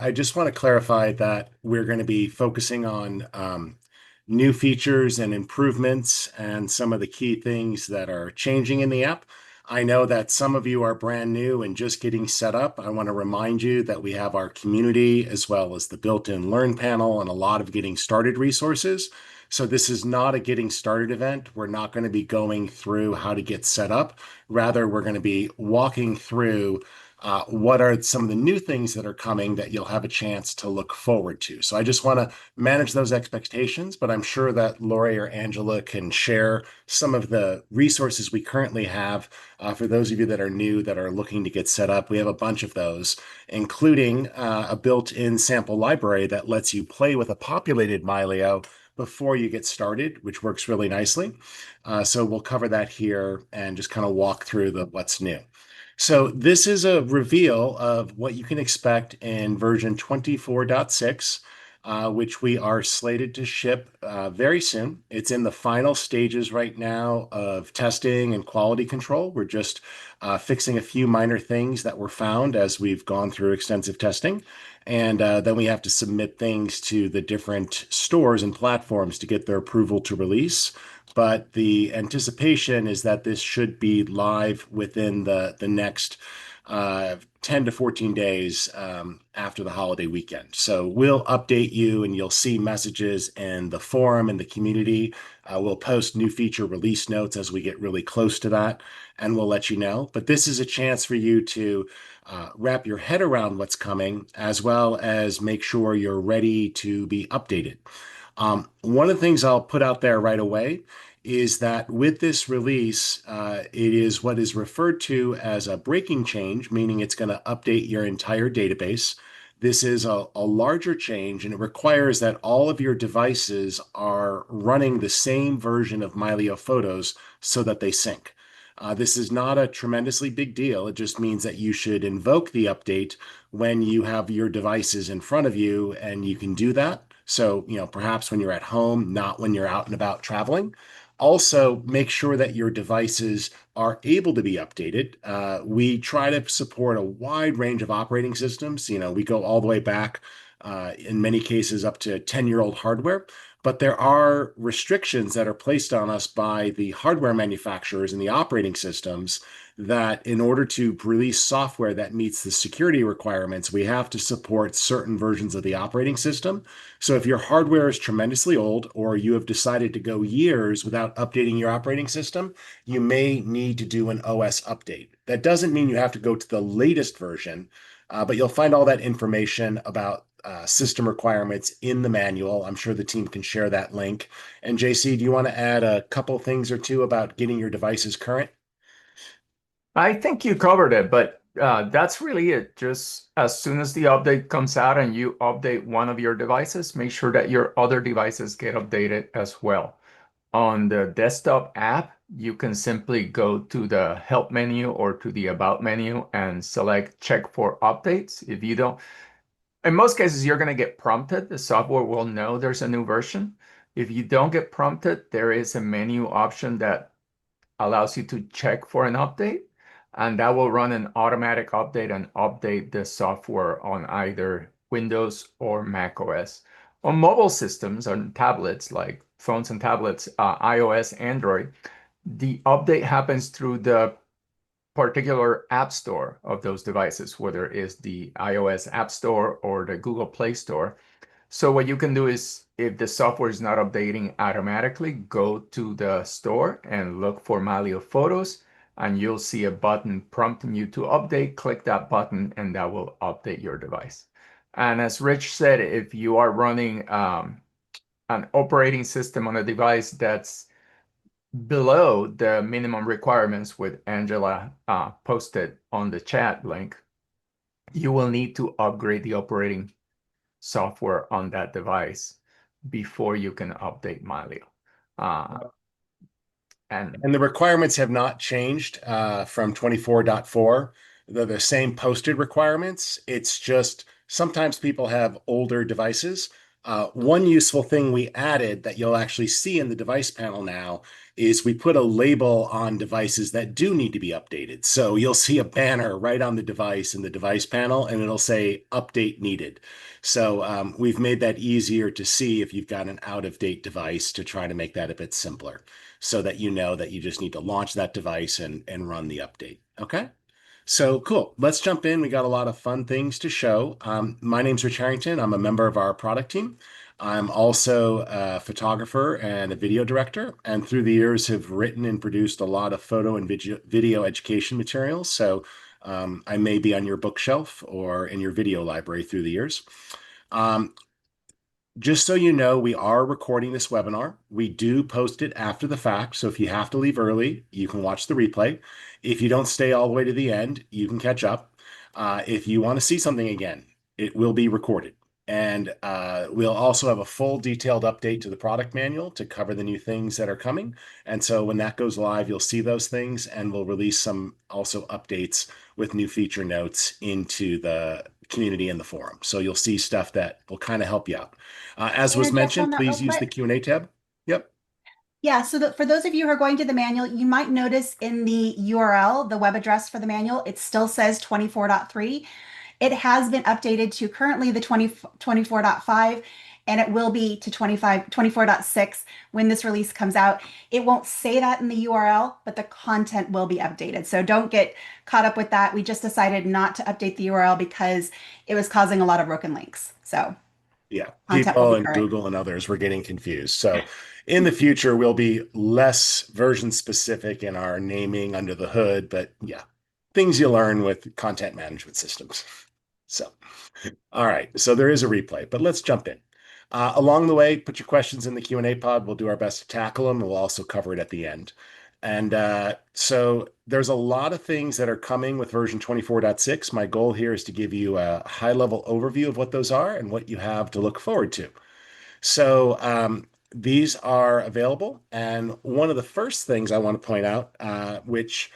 I just want to clarify that we're going to be focusing on new features and improvements and some of the key things that are changing in the app. I know that some of you are brand new and just getting set up. I want to remind you that we have our community as well as the built-in Learn panel and a lot of getting started resources. So this is not a getting started event. We're not going to be going through how to get set up. Rather, we're going to be walking through what are some of the new things that are coming that you'll have a chance to look forward to. So I just want to manage those expectations, but I'm sure that Lori or Angela can share some of the resources we currently have for those of you that are new that are looking to get set up. We have a bunch of those, including a built-in sample library that lets you play with a populated Mylio before you get started, which works really nicely. So we'll cover that here and just kind of walk through the what's new. So this is a reveal of what you can expect in version 24.6, which we are slated to ship very soon. It's in the final stages right now of testing and quality control. We're just fixing a few minor things that were found as we've gone through extensive testing. And then we have to submit things to the different stores and platforms to get their approval to release. But the anticipation is that this should be live within the next 10 to 14 days after the holiday weekend. So we'll update you and you'll see messages in the forum and the community. We'll post new feature release notes as we get really close to that, and we'll let you know. But this is a chance for you to wrap your head around what's coming, as well as make sure you're ready to be updated. One of the things I'll put out there right away is that with this release, it is what is referred to as a breaking change, meaning it's going to update your entire database. This is a larger change, and it requires that all of your devices are running the same version of Mylio Photos so that they sync. This is not a tremendously big deal. It just means that you should invoke the update when you have your devices in front of you, and you can do that. So, perhaps when you're at home, not when you're out and about traveling. Also, make sure that your devices are able to be updated. We try to support a wide range of operating systems. We go all the way back, in many cases, up to 10-year-old hardware. But there are restrictions that are placed on us by the hardware manufacturers and the operating systems that in order to release software that meets the security requirements, we have to support certain versions of the operating system. So if your hardware is tremendously old or you have decided to go years without updating your operating system, you may need to do an OS update. That doesn't mean you have to go to the latest version, but you'll find all that information about system requirements in the manual. I'm sure the team can share that link. And JC, do you want to add a couple things or two about getting your devices current? I think you covered it, but that's really it. Just as soon as the update comes out and you update one of your devices, make sure that your other devices get updated as well. On the desktop app, you can simply go to the help menu or to the about menu and select check for updates. If you don't, in most cases, you're going to get prompted. The software will know there's a new version. If you don't get prompted, there is a menu option that allows you to check for an update, and that will run an automatic update and update the software on either Windows or Mac OS. On mobile systems, on tablets, like phones and tablets, iOS, Android, the update happens through the particular app store of those devices, whether it's the iOS App Store or the Google Play Store. So what you can do is, if the software is not updating automatically, go to the store and look for Mylio Photos, and you'll see a button prompting you to update. Click that button, and that will update your device. And as Rich said, if you are running an operating system on a device that's below the minimum requirements, with Angela posted on the chat link, you will need to upgrade the operating software on that device before you can update Mylio. Uh, and And the requirements have not changed from 24.4. They're the same posted requirements. It's just sometimes people have older devices. One useful thing we added that you'll actually see in the device panel now is we put a label on devices that do need to be updated. So you'll see a banner right on the device in the device panel, and it'll say update needed. So we've made that easier to see if you've got an out-of-date device to try to make that a bit simpler so that you know that you just need to launch that device and run the update. Okay? So cool. Let's jump in. We got a lot of fun things to show. My name's Rich Harrington. I'm a member of our product team. I'm also a photographer and a video director, and through the years have written and produced a lot of photo and video education materials. So I may be on your bookshelf or in your video library through the years. Um, just so you know, we are recording this webinar. We do post it after the fact. So if you have to leave early, you can watch the replay. If you don't stay all the way to the end, you can catch up. If you want to see something again, it will be recorded. And we'll also have a full detailed update to the product manual to cover the new things that are coming. And so when that goes live, you'll see those things, and we'll release some also updates with new feature notes into the community and the forum. So you'll see stuff that will kind of help you out. As was Interject on mentioned, that real please use the quick. Q&A tab. Yep. Yeah, so for those of you who are going to the manual, you might notice in the URL, the web address for the manual, it still says 24.3. It has been updated to currently the 24.5, and it will be to 24.6 when this release comes out. It won't say that in the URL, but the content will be updated. So don't get caught up with that. We just decided not to update the URL because it was causing a lot of broken links. So Yeah, content will people be and current. Google and others were getting confused. So in the future, we'll be less version specific in our naming under the hood, but yeah, things you learn with content management systems. So, all right, so there is a replay, but let's jump in. Along the way, put your questions in the Q&A pod. We'll do our best to tackle them, and we'll also cover it at the end. And so there's a lot of things that are coming with version 24.6. My goal here is to give you a high-level overview of what those are and what you have to look forward to. So these are available. And one of the first things I want to point out, which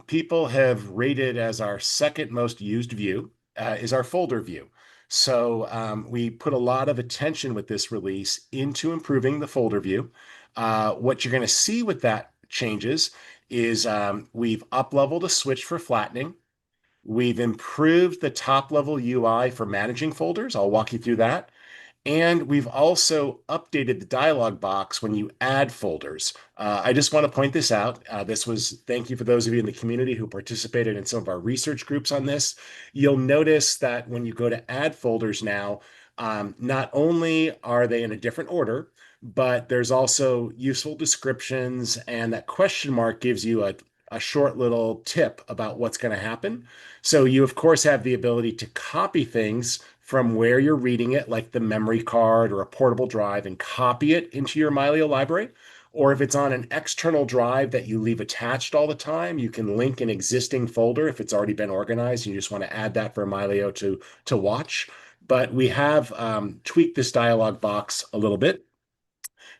people have rated as our second most used view, is our folder view. So we put a lot of attention with this release into improving the folder view. What you're going to see with that changes is we've up-leveled a switch for flattening. We've improved the top-level UI for managing folders. I'll walk you through that. And we've also updated the dialog box when you add folders. I just want to point this out. Thank you for those of you in the community who participated in some of our research groups on this. You'll notice that when you go to add folders now, not only are they in a different order, but there's also useful descriptions, and that question mark gives you a short little tip about what's going to happen. So you, of course, have the ability to copy things from where you're reading it, like the memory card or a portable drive, and copy it into your Mylio library. Or if it's on an external drive that you leave attached all the time, you can link an existing folder if it's already been organized and you just want to add that for Mylio to watch. But we have tweaked this dialog box a little bit.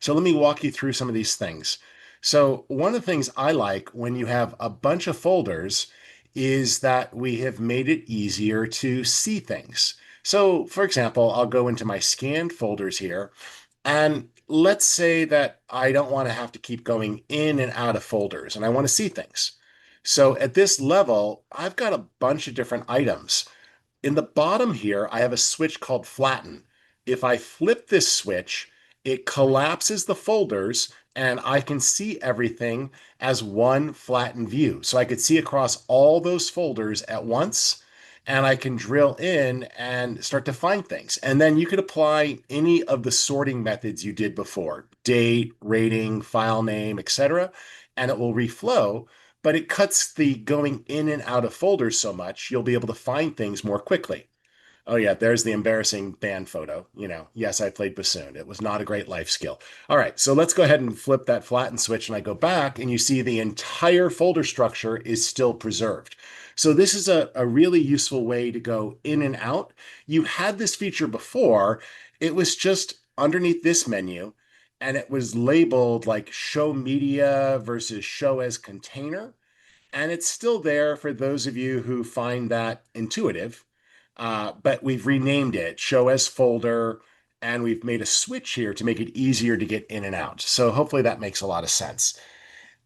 So let me walk you through some of these things. So one of the things I like when you have a bunch of folders is that we have made it easier to see things. So for example, I'll go into my scanned folders here, and let's say that I don't want to have to keep going in and out of folders and I want to see things. So at this level, I've got a bunch of different items. In the bottom here, I have a switch called flatten. If I flip this switch, it collapses the folders and I can see everything as one flattened view. So I could see across all those folders at once, and I can drill in and start to find things. And then you could apply any of the sorting methods you did before, date, rating, file name, etc., and it will reflow, but it cuts the going in and out of folders so much, you'll be able to find things more quickly. Oh, yeah, there's the embarrassing band photo. Yes, I played bassoon. It was not a great life skill. All right, so let's go ahead and flip that flatten switch, and I go back, and you see the entire folder structure is still preserved. So this is a really useful way to go in and out. You had this feature before. It was just underneath this menu, and it was labeled like show media versus show as container. And it's still there for those of you who find that intuitive. But we've renamed it show as folder, and we've made a switch here to make it easier to get in and out. So hopefully that makes a lot of sense.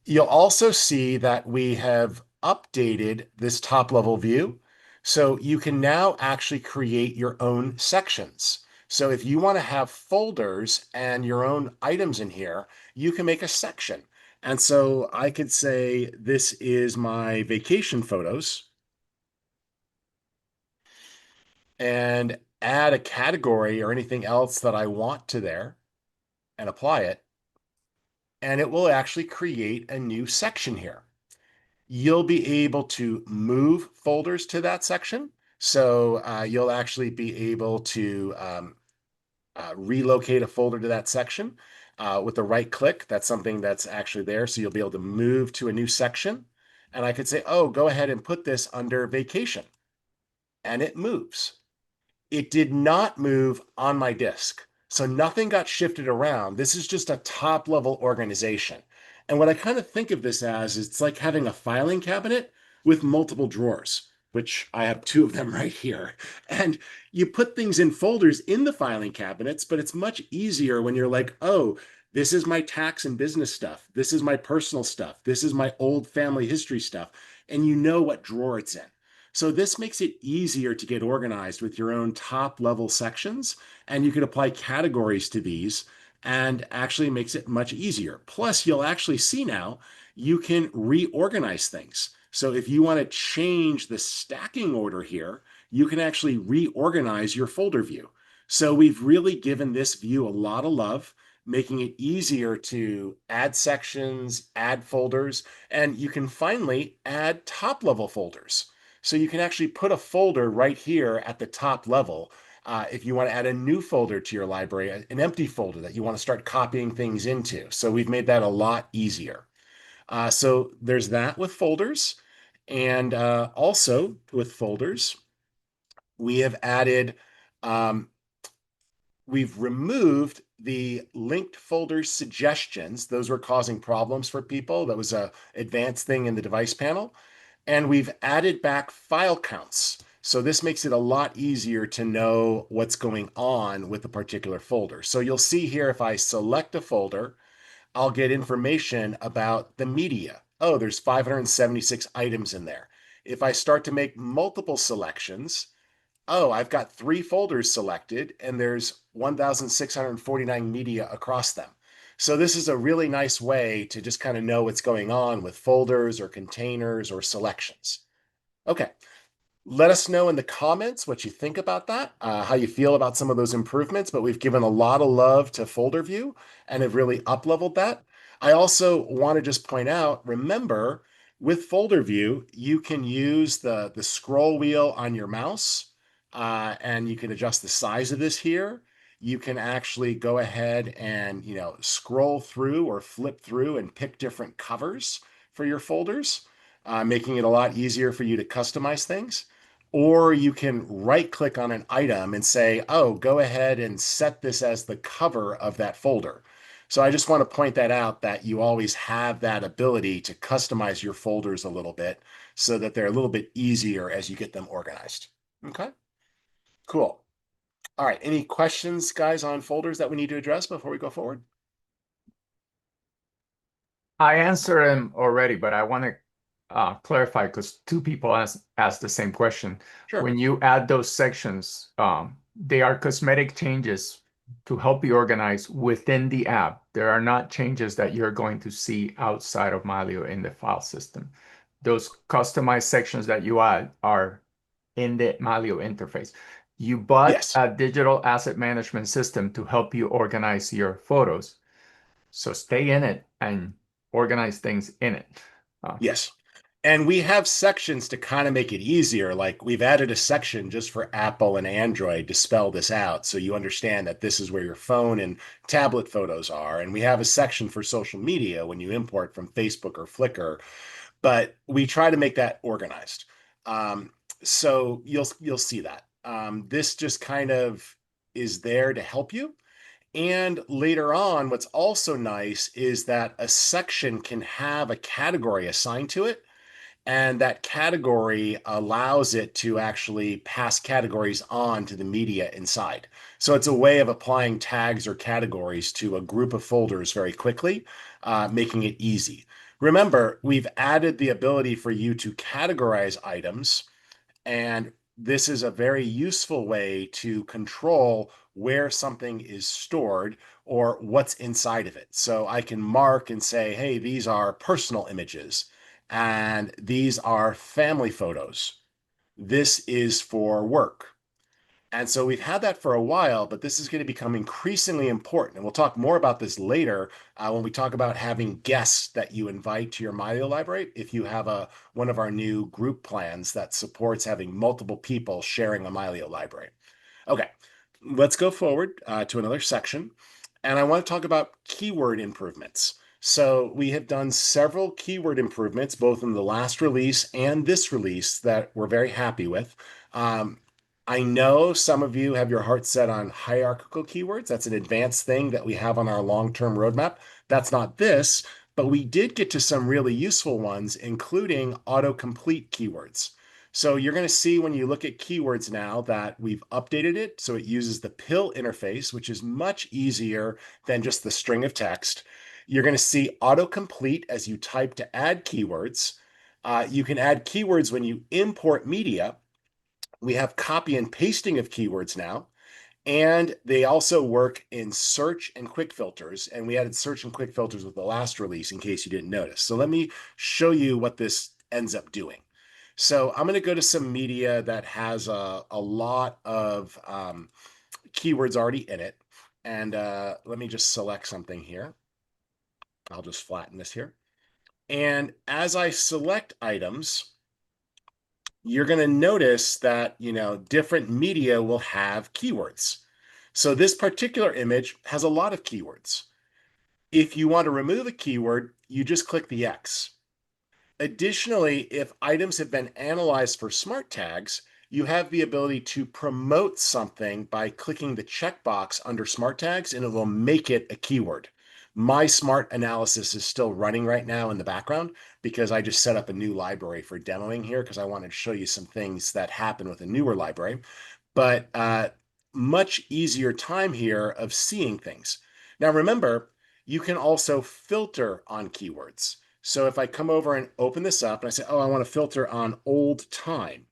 You'll also see that we have updated this top level view. So you can now actually create your own sections. So if you want to have folders and your own items in here, you can make a section. And so I could say, this is my vacation photos, and add a category or anything else that I want to there and apply it. And it will actually create a new section here. You'll be able to move folders to that section. So you'll actually be able to relocate a folder to that section with the right click. That's something that's actually there. So you'll be able to move to a new section. And I could say, oh, go ahead and put this under vacation. And it moves. It did not move on my disk. So nothing got shifted around. This is just a top level organization. And what I kind of think of this as is it's like having a filing cabinet with multiple drawers, which I have two of them right here. And you put things in folders in the filing cabinets, but it's much easier when you're like, oh, this is my tax and business stuff. This is my personal stuff. This is my old family history stuff. And you know what drawer it's in. So this makes it easier to get organized with your own top level sections, and you can apply categories to these and actually makes it much easier. Plus, you'll actually see now you can reorganize things. So if you want to change the stacking order here, you can actually reorganize your folder view. So we've really given this view a lot of love, making it easier to add sections, add folders, and you can finally add top level folders. So you can actually put a folder right here at the top level. If you want to add a new folder to your library, an empty folder that you want to start copying things into. So we've made that a lot easier. So there's that with folders. And also with folders, we have added, we've removed the linked folder suggestions. Those were causing problems for people. That was a advanced thing in the device panel. And we've added back file counts. So this makes it a lot easier to know what's going on with a particular folder. So you'll see here, if I select a folder, I'll get information about the media. Oh, there's 576 items in there. If I start to make multiple selections, oh, I've got 3 folders selected and there's 1,649 media across them. So this is a really nice way to just kind of know what's going on with folders or containers or selections. Okay, let us know in the comments what you think about that, how you feel about some of those improvements, but we've given a lot of love to folder view and have really up-leveled that. I also want to just point out, remember, with folder view, you can use the scroll wheel on your mouse, and you can adjust the size of this here. You can actually go ahead and, scroll through or flip through and pick different covers for your folders, making it a lot easier for you to customize things. Or you can right click on an item and say, oh, go ahead and set this as the cover of that folder. So I just want to point that out, that you always have that ability to customize your folders a little bit so that they're a little bit easier as you get them organized. Okay, cool. All right, any questions, guys, on folders that we need to address before we go forward? I answered them already, but I want to clarify because 2 people asked the same question. Sure. When you add those sections, they are cosmetic changes to help you organize within the app. There are not changes that you're going to see outside of Mylio in the file system. Those customized sections that you add are in the Mylio interface. You bought Yes. a digital asset management system to help you organize your photos. So stay in it and organize things in it. Yes. And we have sections to kind of make it easier. Like we've added a section just for Apple and Android to spell this out so you understand that this is where your phone and tablet photos are. And we have a section for social media when you import from Facebook or Flickr, but we try to make that organized. So you'll see that. This just kind of is there to help you. And later on, what's also nice is that a section can have a category assigned to it. And that category allows it to actually pass categories on to the media inside. So it's a way of applying tags or categories to a group of folders very quickly, making it easy. Remember, we've added the ability for you to categorize items, and this is a very useful way to control where something is stored or what's inside of it. So I can mark and say, hey, these are personal images and these are family photos. This is for work. And so we've had that for a while, but this is going to become increasingly important. And we'll talk more about this later when we talk about having guests that you invite to your Mylio library. If you have one of our new group plans that supports having multiple people sharing a Mylio library. Okay, let's go forward to another section. And I want to talk about keyword improvements. So we have done several keyword improvements, both in the last release and this release, that we're very happy with. I know some of you have your heart set on hierarchical keywords. That's an advanced thing that we have on our long-term roadmap. That's not this, but we did get to some really useful ones, including autocomplete keywords. So you're going to see when you look at keywords now that we've updated it. So it uses the pill interface, which is much easier than just the string of text. You're going to see autocomplete as you type to add keywords. You can add keywords when you import media. We have copy and pasting of keywords now, and they also work in search and quick filters. And we added search and quick filters with the last release in case you didn't notice. So let me show you what this ends up doing. So I'm going to go to some media that has a lot of keywords already in it. And let me just select something here. I'll just flatten this here. And as I select items, you're going to notice that, different media will have keywords. So this particular image has a lot of keywords. If you want to remove a keyword, you just click the X. Additionally, if items have been analyzed for smart tags, you have the ability to promote something by clicking the checkbox under smart tags, and it will make it a keyword. My smart analysis is still running right now in the background because I just set up a new library for demoing here because I wanted to show you some things that happen with a newer library. But much easier time here of seeing things. Now remember, you can also filter on keywords. So if I come over and open this up and I say, oh, I want to filter on old time,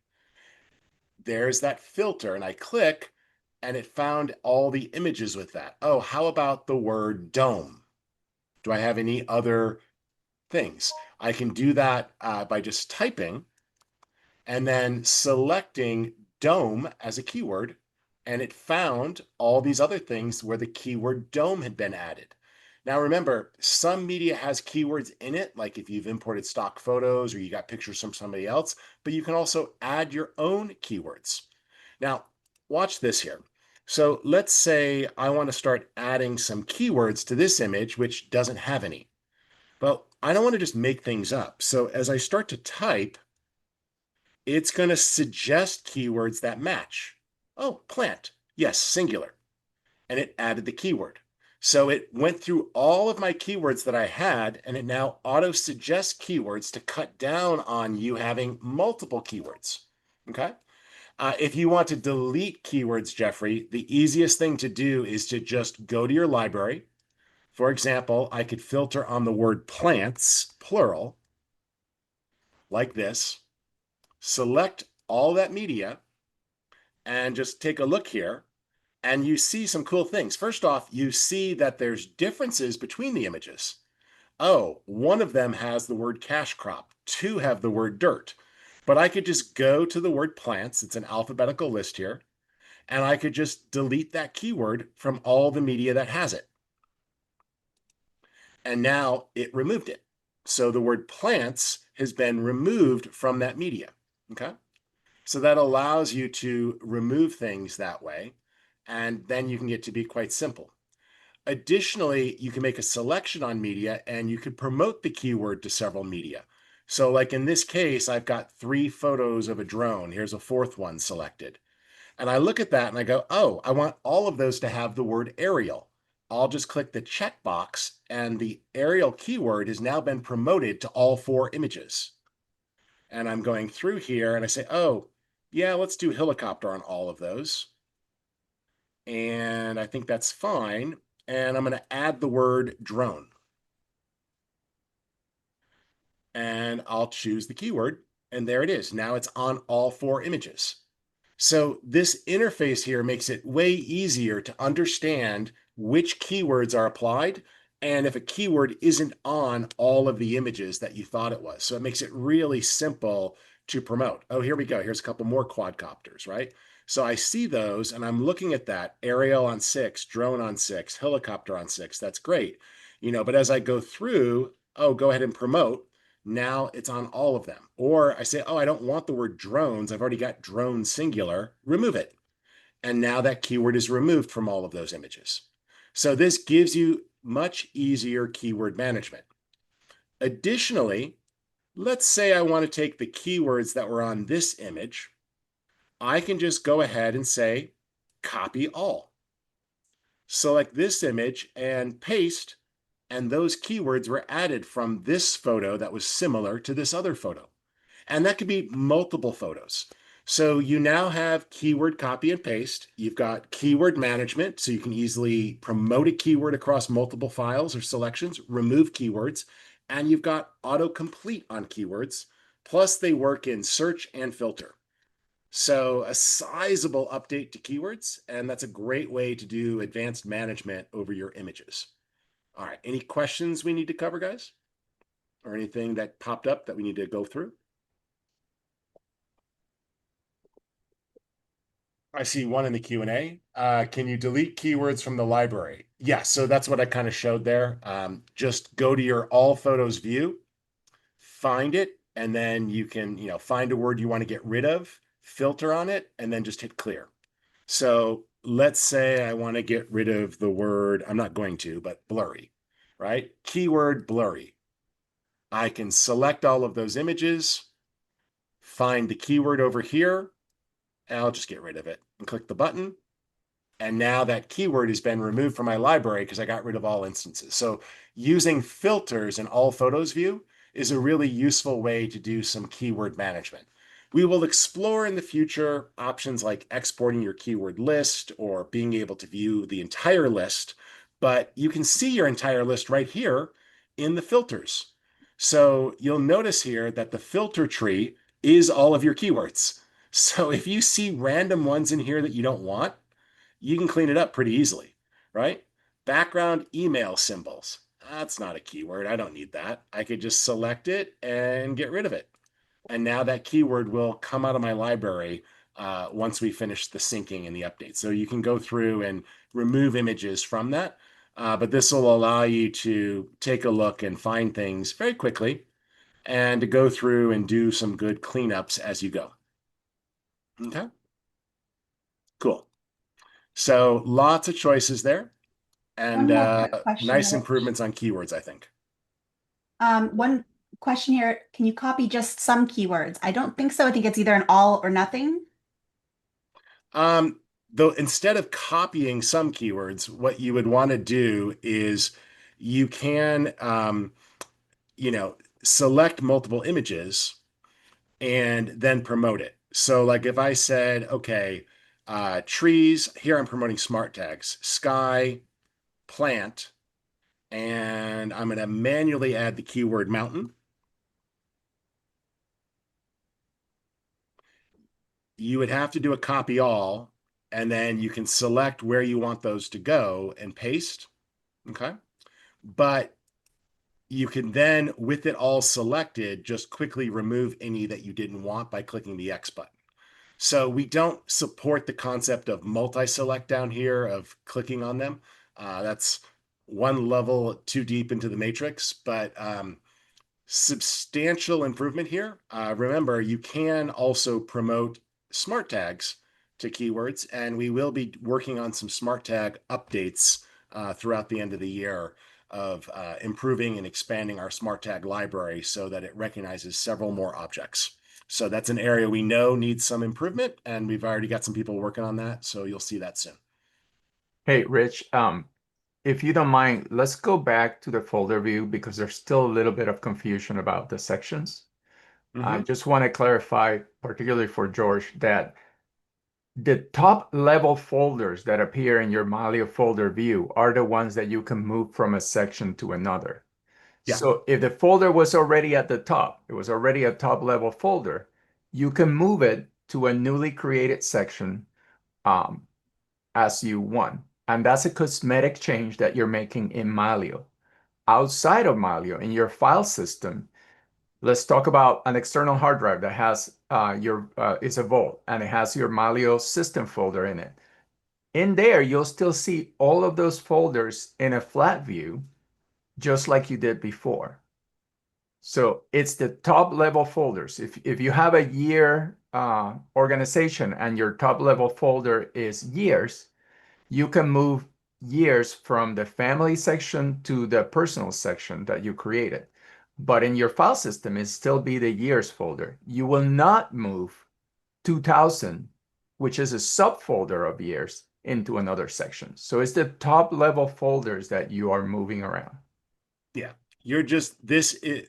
there's that filter, and I click and it found all the images with that. Oh, how about the word dome? Do I have any other things? I can do that by just typing and then selecting dome as a keyword, and it found all these other things where the keyword dome had been added. Now remember, some media has keywords in it, like if you've imported stock photos or you got pictures from somebody else, but you can also add your own keywords. Now, watch this here. So let's say I want to start adding some keywords to this image, which doesn't have any. Well, I don't want to just make things up. So as I start to type, it's going to suggest keywords that match. Oh, plant. Yes, singular. And it added the keyword. So it went through all of my keywords that I had, and it now auto suggests keywords to cut down on you having multiple keywords. Okay. If you want to delete keywords, Jeffrey, the easiest thing to do is to just go to your library. For example, I could filter on the word plants, plural, like this, select all that media, and just take a look here. And you see some cool things. First off, you see that there's differences between the images. Oh, one of them has the word cash crop, two have the word dirt. But I could just go to the word plants, it's an alphabetical list here, and I could just delete that keyword from all the media that has it. And now it removed it. So the word plants has been removed from that media. Okay. So that allows you to remove things that way, and then you can get to be quite simple. Additionally, you can make a selection on media and you could promote the keyword to several media. So like in this case, I've got 3 photos of a drone. Here's a 4th one selected. And I look at that and I go, oh, I want all of those to have the word aerial. I'll just click the checkbox and the aerial keyword has now been promoted to all 4 images. and I'm going through here and I say, oh, yeah, let's do helicopter on all of those. And I think that's fine. And I'm going to add the word drone. And I'll choose the keyword. And there it is. Now it's on all 4 images. So this interface here makes it way easier to understand which keywords are applied and if a keyword isn't on all of the images that you thought it was. So it makes it really simple to promote. Oh, here we go. Here's a couple more quadcopters, right? So I see those and I'm looking at that aerial on 6, drone on 6, helicopter on 6. That's great. But as I go through, oh, go ahead and promote. Now it's on all of them. Or I say, oh, I don't want the word drones. I've already got drone singular. Remove it. And now that keyword is removed from all of those images. So this gives you much easier keyword management. Additionally, let's say I want to take the keywords that were on this image. I can just go ahead and say, copy all. Select this image and paste, and those keywords were added from this photo that was similar to this other photo. And that could be multiple photos. So you now have keyword copy and paste. You've got keyword management, so you can easily promote a keyword across multiple files or selections, remove keywords, and you've got autocomplete on keywords. Plus, they work in search and filter. So a sizable update to keywords, and that's a great way to do advanced management over your images. All right, any questions we need to cover, guys? Or anything that popped up that we need to go through? I see one in the Q&A. Can you delete keywords from the library? Yeah, so that's what I kind of showed there. Just go to your all photos view, find it, and then you can, find a word you want to get rid of, filter on it, and then just hit clear. So let's say I want to get rid of the word, I'm not going to, but blurry, right? Keyword blurry. I can select all of those images, find the keyword over here, and I'll just get rid of it and click the button. And now that keyword has been removed from my library because I got rid of all instances. So using filters in all photos view is a really useful way to do some keyword management. We will explore in the future options like exporting your keyword list or being able to view the entire list, but you can see your entire list right here in the filters. So you'll notice here that the filter tree is all of your keywords. So if you see random ones in here that you don't want, you can clean it up pretty easily, right? Background email symbols. That's not a keyword. I don't need that. I could just select it and get rid of it. And now that keyword will come out of my library once we finish the syncing and the update. So you can go through and remove images from that. But this will allow you to take a look and find things very quickly and to go through and do some good cleanups as you go. Okay, cool. So lots of choices there and One more quick question, nice Rich. improvements on keywords, I think. One question here. Can you copy just some keywords? I don't think so. I think it's either an all or nothing. Though instead of copying some keywords, what you would want to do is you can, select multiple images and then promote it. So like if I said, okay, trees, here I'm promoting smart tags, sky, plant, and I'm going to manually add the keyword mountain. You would have to do a copy all, and then you can select where you want those to go and paste. Okay. But you can then, with it all selected, just quickly remove any that you didn't want by clicking the X button. So we don't support the concept of multi-select down here, of clicking on them. That's one level too deep into the matrix, but substantial improvement here. Remember, you can also promote smart tags to keywords, and we will be working on some smart tag updates throughout the end of the year of improving and expanding our smart tag library so that it recognizes several more objects. So that's an area we know needs some improvement, and we've already got some people working on that. So you'll see that soon. Hey, Rich, if you don't mind, let's go back to the folder view because there's still a little bit of confusion about the sections. I Hmm. just want to clarify, particularly for George, that the top level folders that appear in your Mylio folder view are the ones that you can move from a section to another. Yeah. So if the folder was already at the top, it was already a top level folder, you can move it to a newly created section um, as you want. And that's a cosmetic change that you're making in Mylio. Outside of Mylio, in your file system, let's talk about an external hard drive that has it's a vault and it has your Mylio system folder in it. In there, you'll still see all of those folders in a flat view, just like you did before. So it's the top level folders. If you have a year organization and your top level folder is years, you can move years from the family section to the personal section that you created. But in your file system, it still be the years folder. You will not move 2000, which is a subfolder of years, into another section. So it's the top level folders that you are moving around. Yeah. You're just this is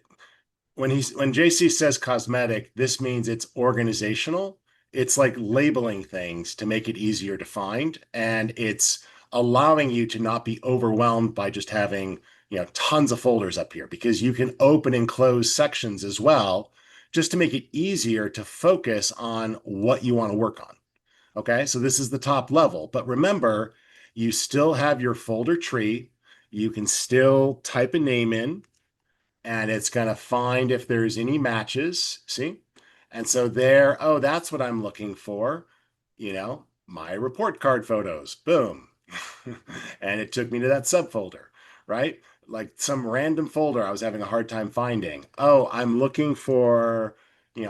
when JC says cosmetic, this means it's organizational. It's like labeling things to make it easier to find, and it's allowing you to not be overwhelmed by just having, tons of folders up here, because you can open and close sections as well, just to make it easier to focus on what you want to work on. Okay, so this is the top level, but remember, you still have your folder tree. You can still type a name in, and it's going to find if there's any matches. See? And so there, oh, that's what I'm looking for. My report card photos. Boom. And it took me to that subfolder, right? Like some random folder I was having a hard time finding. Oh, I'm looking for,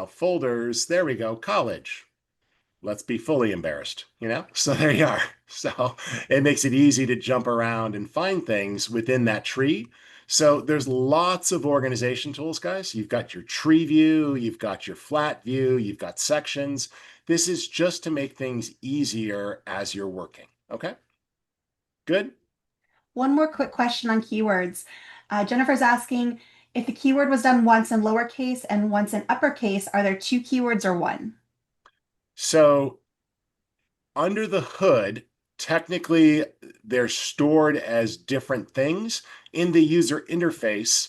folders. There we go. College. Let's be fully embarrassed. So there you are. So it makes it easy to jump around and find things within that tree. So there's lots of organization tools, guys. You've got your tree view, you've got your flat view, you've got sections. This is just to make things easier as you're working. Okay, good. One more quick question on keywords. Jennifer's asking if the keyword was done once in lowercase and once in uppercase, are there two keywords or one? So under the hood, technically they're stored as different things in the user interface.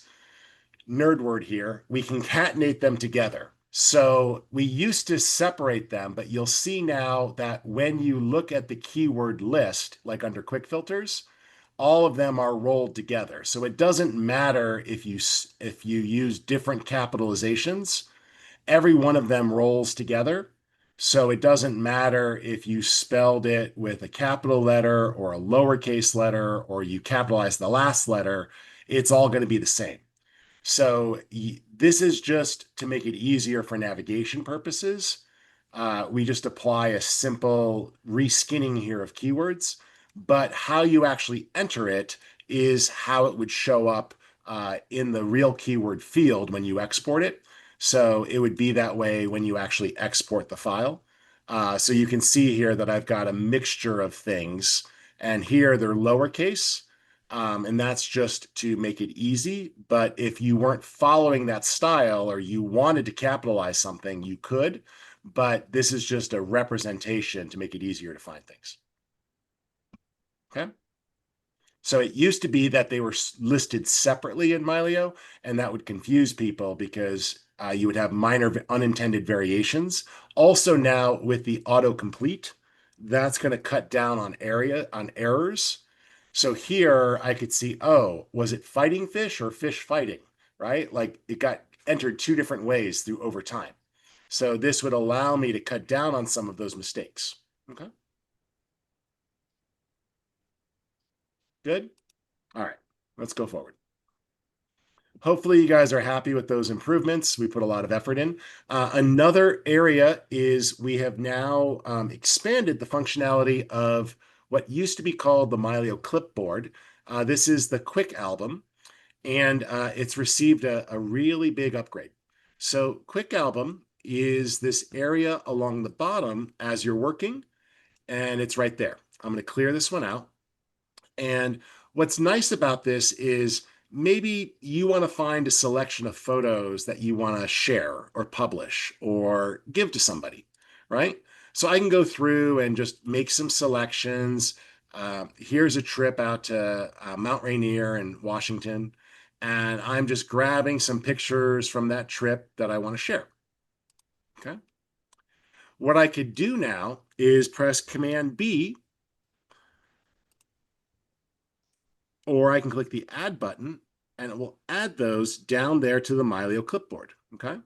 Nerd word here, we concatenate them together. So we used to separate them, but you'll see now that when you look at the keyword list, like under quick filters, all of them are rolled together. So it doesn't matter if you use different capitalizations, every one of them rolls together. So it doesn't matter if you spelled it with a capital letter or a lowercase letter or you capitalize the last letter, it's all going to be the same. So this is just to make it easier for navigation purposes. We just apply a simple reskinning here of keywords, but how you actually enter it is how it would show up in the real keyword field when you export it. So it would be that way when you actually export the file. So you can see here that I've got a mixture of things, and here they're lowercase. And that's just to make it easy. But if you weren't following that style or you wanted to capitalize something, you could. But this is just a representation to make it easier to find things. Okay. So it used to be that they were listed separately in Mylio, and that would confuse people because you would have minor unintended variations. Also now with the autocomplete, that's going to cut down on errors. So here I could see, oh, was it fighting fish or fish fighting, right? Like it got entered two different ways through over time. So this would allow me to cut down on some of those mistakes. Okay, good. All right, let's go forward. Hopefully you guys are happy with those improvements. We put a lot of effort in. Another area is we have now expanded the functionality of what used to be called the Mylio clipboard. This is the quick album, and it's received a really big upgrade. So quick album is this area along the bottom as you're working, and it's right there. I'm going to clear this one out. And what's nice about this is Maybe you want to find a selection of photos that you want to share or publish or give to somebody, right? So I can go through and just make some selections. Here's a trip out to Mount Rainier in Washington, and I'm just grabbing some pictures from that trip that I want to share. Okay. What I could do now is press Command B, or I can click the Add button, and it will add those down there to the Mylio clipboard. Okay.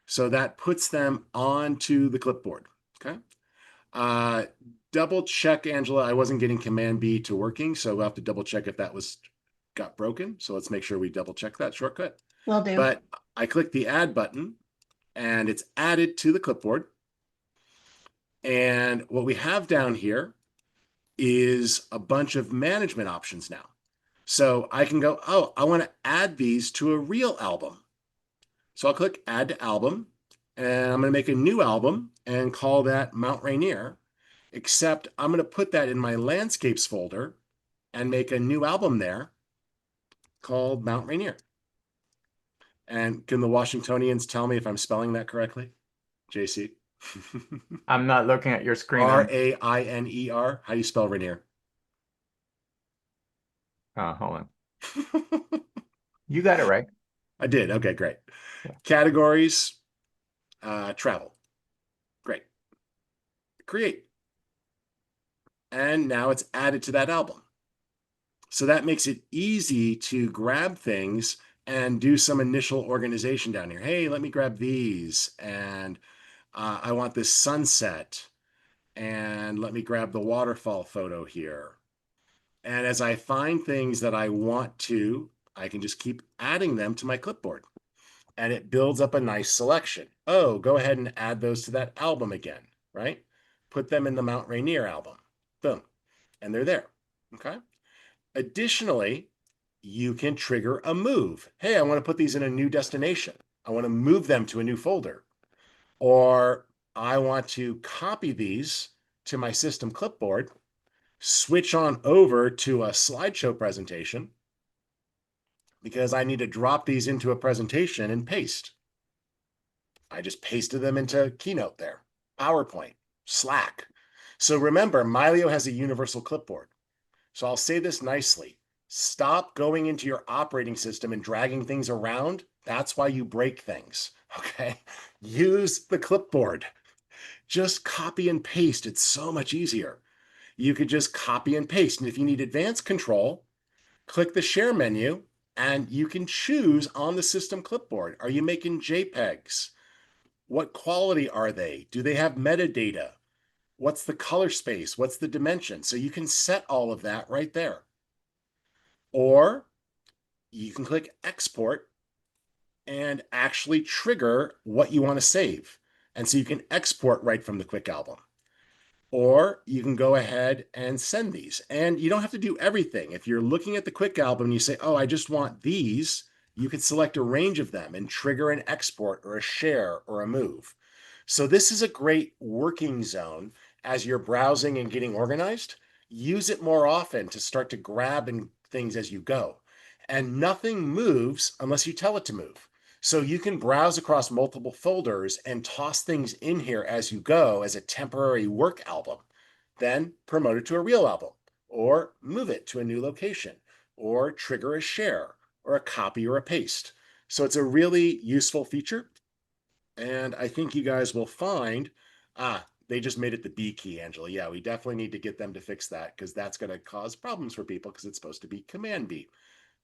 So that puts them onto the clipboard. Okay. Uh, Double check, Angela. I wasn't getting Command B to working, so we'll have to double check if that got broken. So let's make sure we double check that shortcut. Will do. But I click the Add button, and it's added to the clipboard. And what we have down here is a bunch of management options now. So I can go, oh, I want to add these to a real album. So I'll click Add to Album, and I'm going to make a new album and call that Mount Rainier, except I'm going to put that in my Landscapes folder and make a new album there called Mount Rainier. And can the Washingtonians tell me if I'm spelling that correctly? JC? I'm not looking at your screen. Rainer. How do you spell Rainier? Hold on. You got it right. I did. Okay, great. Yeah. Categories, travel. Great. Create. And now it's added to that album. So that makes it easy to grab things and do some initial organization down here. Hey, let me grab these. And I want this sunset. And let me grab the waterfall photo here. And as I find things that I want to, I can just keep adding them to my clipboard. And it builds up a nice selection. Oh, go ahead and add those to that album again, right? Put them in the Mount Rainier album. Boom. And they're there. Okay. Additionally, you can trigger a move. Hey, I want to put these in a new destination. I want to move them to a new folder. Or I want to copy these to my system clipboard, switch on over to a slideshow presentation because I need to drop these into a presentation and paste. I just pasted them into Keynote there, PowerPoint, Slack. So remember, Mylio has a universal clipboard. So I'll say this nicely. Stop going into your operating system and dragging things around. That's why you break things, okay? Use the clipboard. Just copy and paste. It's so much easier. You could just copy and paste. And if you need advanced control, click the share menu and you can choose on the system clipboard. Are you making JPEGs? What quality are they? Do they have metadata? What's the color space? What's the dimension? So you can set all of that right there. Or you can click export and actually trigger what you want to save. And so you can export right from the Quick Album. Or you can go ahead and send these. And you don't have to do everything. If you're looking at the Quick Album and you say, oh, I just want these, you could select a range of them and trigger an export or a share or a move. So this is a great working zone as you're browsing and getting organized. Use it more often to start to grab things as you go. And nothing moves unless you tell it to move. So you can browse across multiple folders and toss things in here as you go as a temporary work album. Then promote it to a real album, or move it to a new location, or trigger a share, or a copy or a paste. So it's a really useful feature. And I think you guys will find, they just made it the B key, Angela. Yeah, we definitely need to get them to fix that because that's going to cause problems for people because it's supposed to be Command B.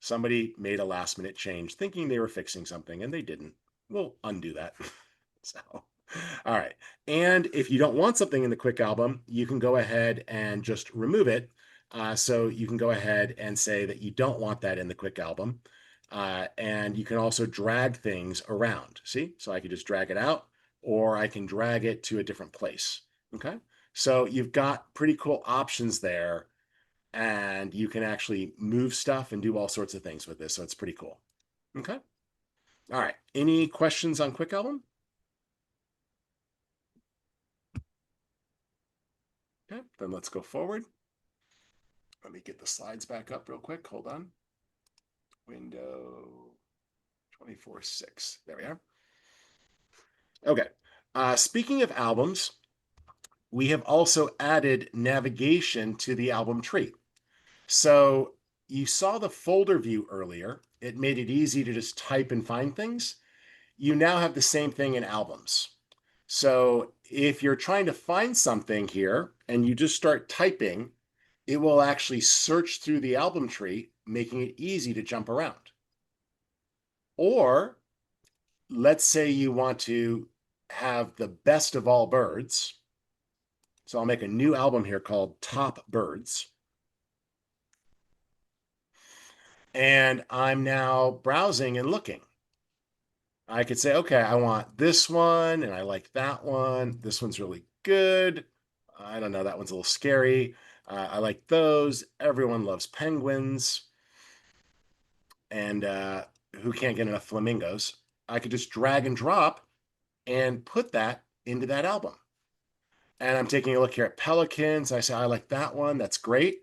Somebody made a last minute change thinking they were fixing something and they didn't. We'll undo that. So, all right. And if you don't want something in the Quick Album, you can go ahead and just remove it. So you can go ahead and say that you don't want that in the Quick Album. And you can also drag things around. See? So I could just drag it out or I can drag it to a different place. Okay. So you've got pretty cool options there and you can actually move stuff and do all sorts of things with this. So it's pretty cool. Okay. All right. Any questions on Quick Album? Okay, then let's go forward. Let me get the slides back up real quick. Hold on. window 24/6. There we are. Okay. Speaking of albums, we have also added navigation to the album tree. So you saw the folder view earlier. It made it easy to just type and find things. You now have the same thing in albums. So if you're trying to find something here and you just start typing, it will actually search through the album tree, making it easy to jump around. Or let's say you want to have the best of all birds. So I'll make a new album here called Top Birds. And I'm now browsing and looking. I could say, okay, I want this one and I like that one. This one's really good. I don't know, that one's a little scary. I like those. Everyone loves penguins. And who can't get enough flamingos? I could just drag and drop and put that into that album. And I'm taking a look here at pelicans. I say, I like that one. That's great.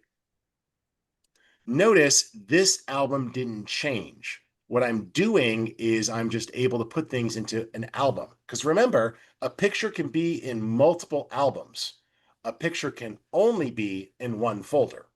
Notice this album didn't change. What I'm doing is I'm just able to put things into an album. Because remember, a picture can be in multiple albums. A picture can only be in one folder.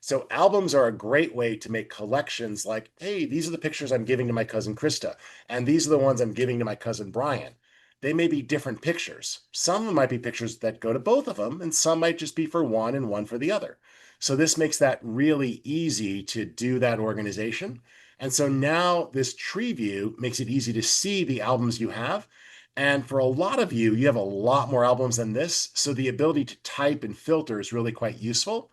So albums are a great way to make collections like, hey, these are the pictures I'm giving to my cousin Krista, and these are the ones I'm giving to my cousin Brian. They may be different pictures. Some of them might be pictures that go to both of them, and some might just be for one and one for the other. So this makes that really easy to do that organization. And so now this tree view makes it easy to see the albums you have. And for a lot of you, you have a lot more albums than this. So the ability to type and filter is really quite useful.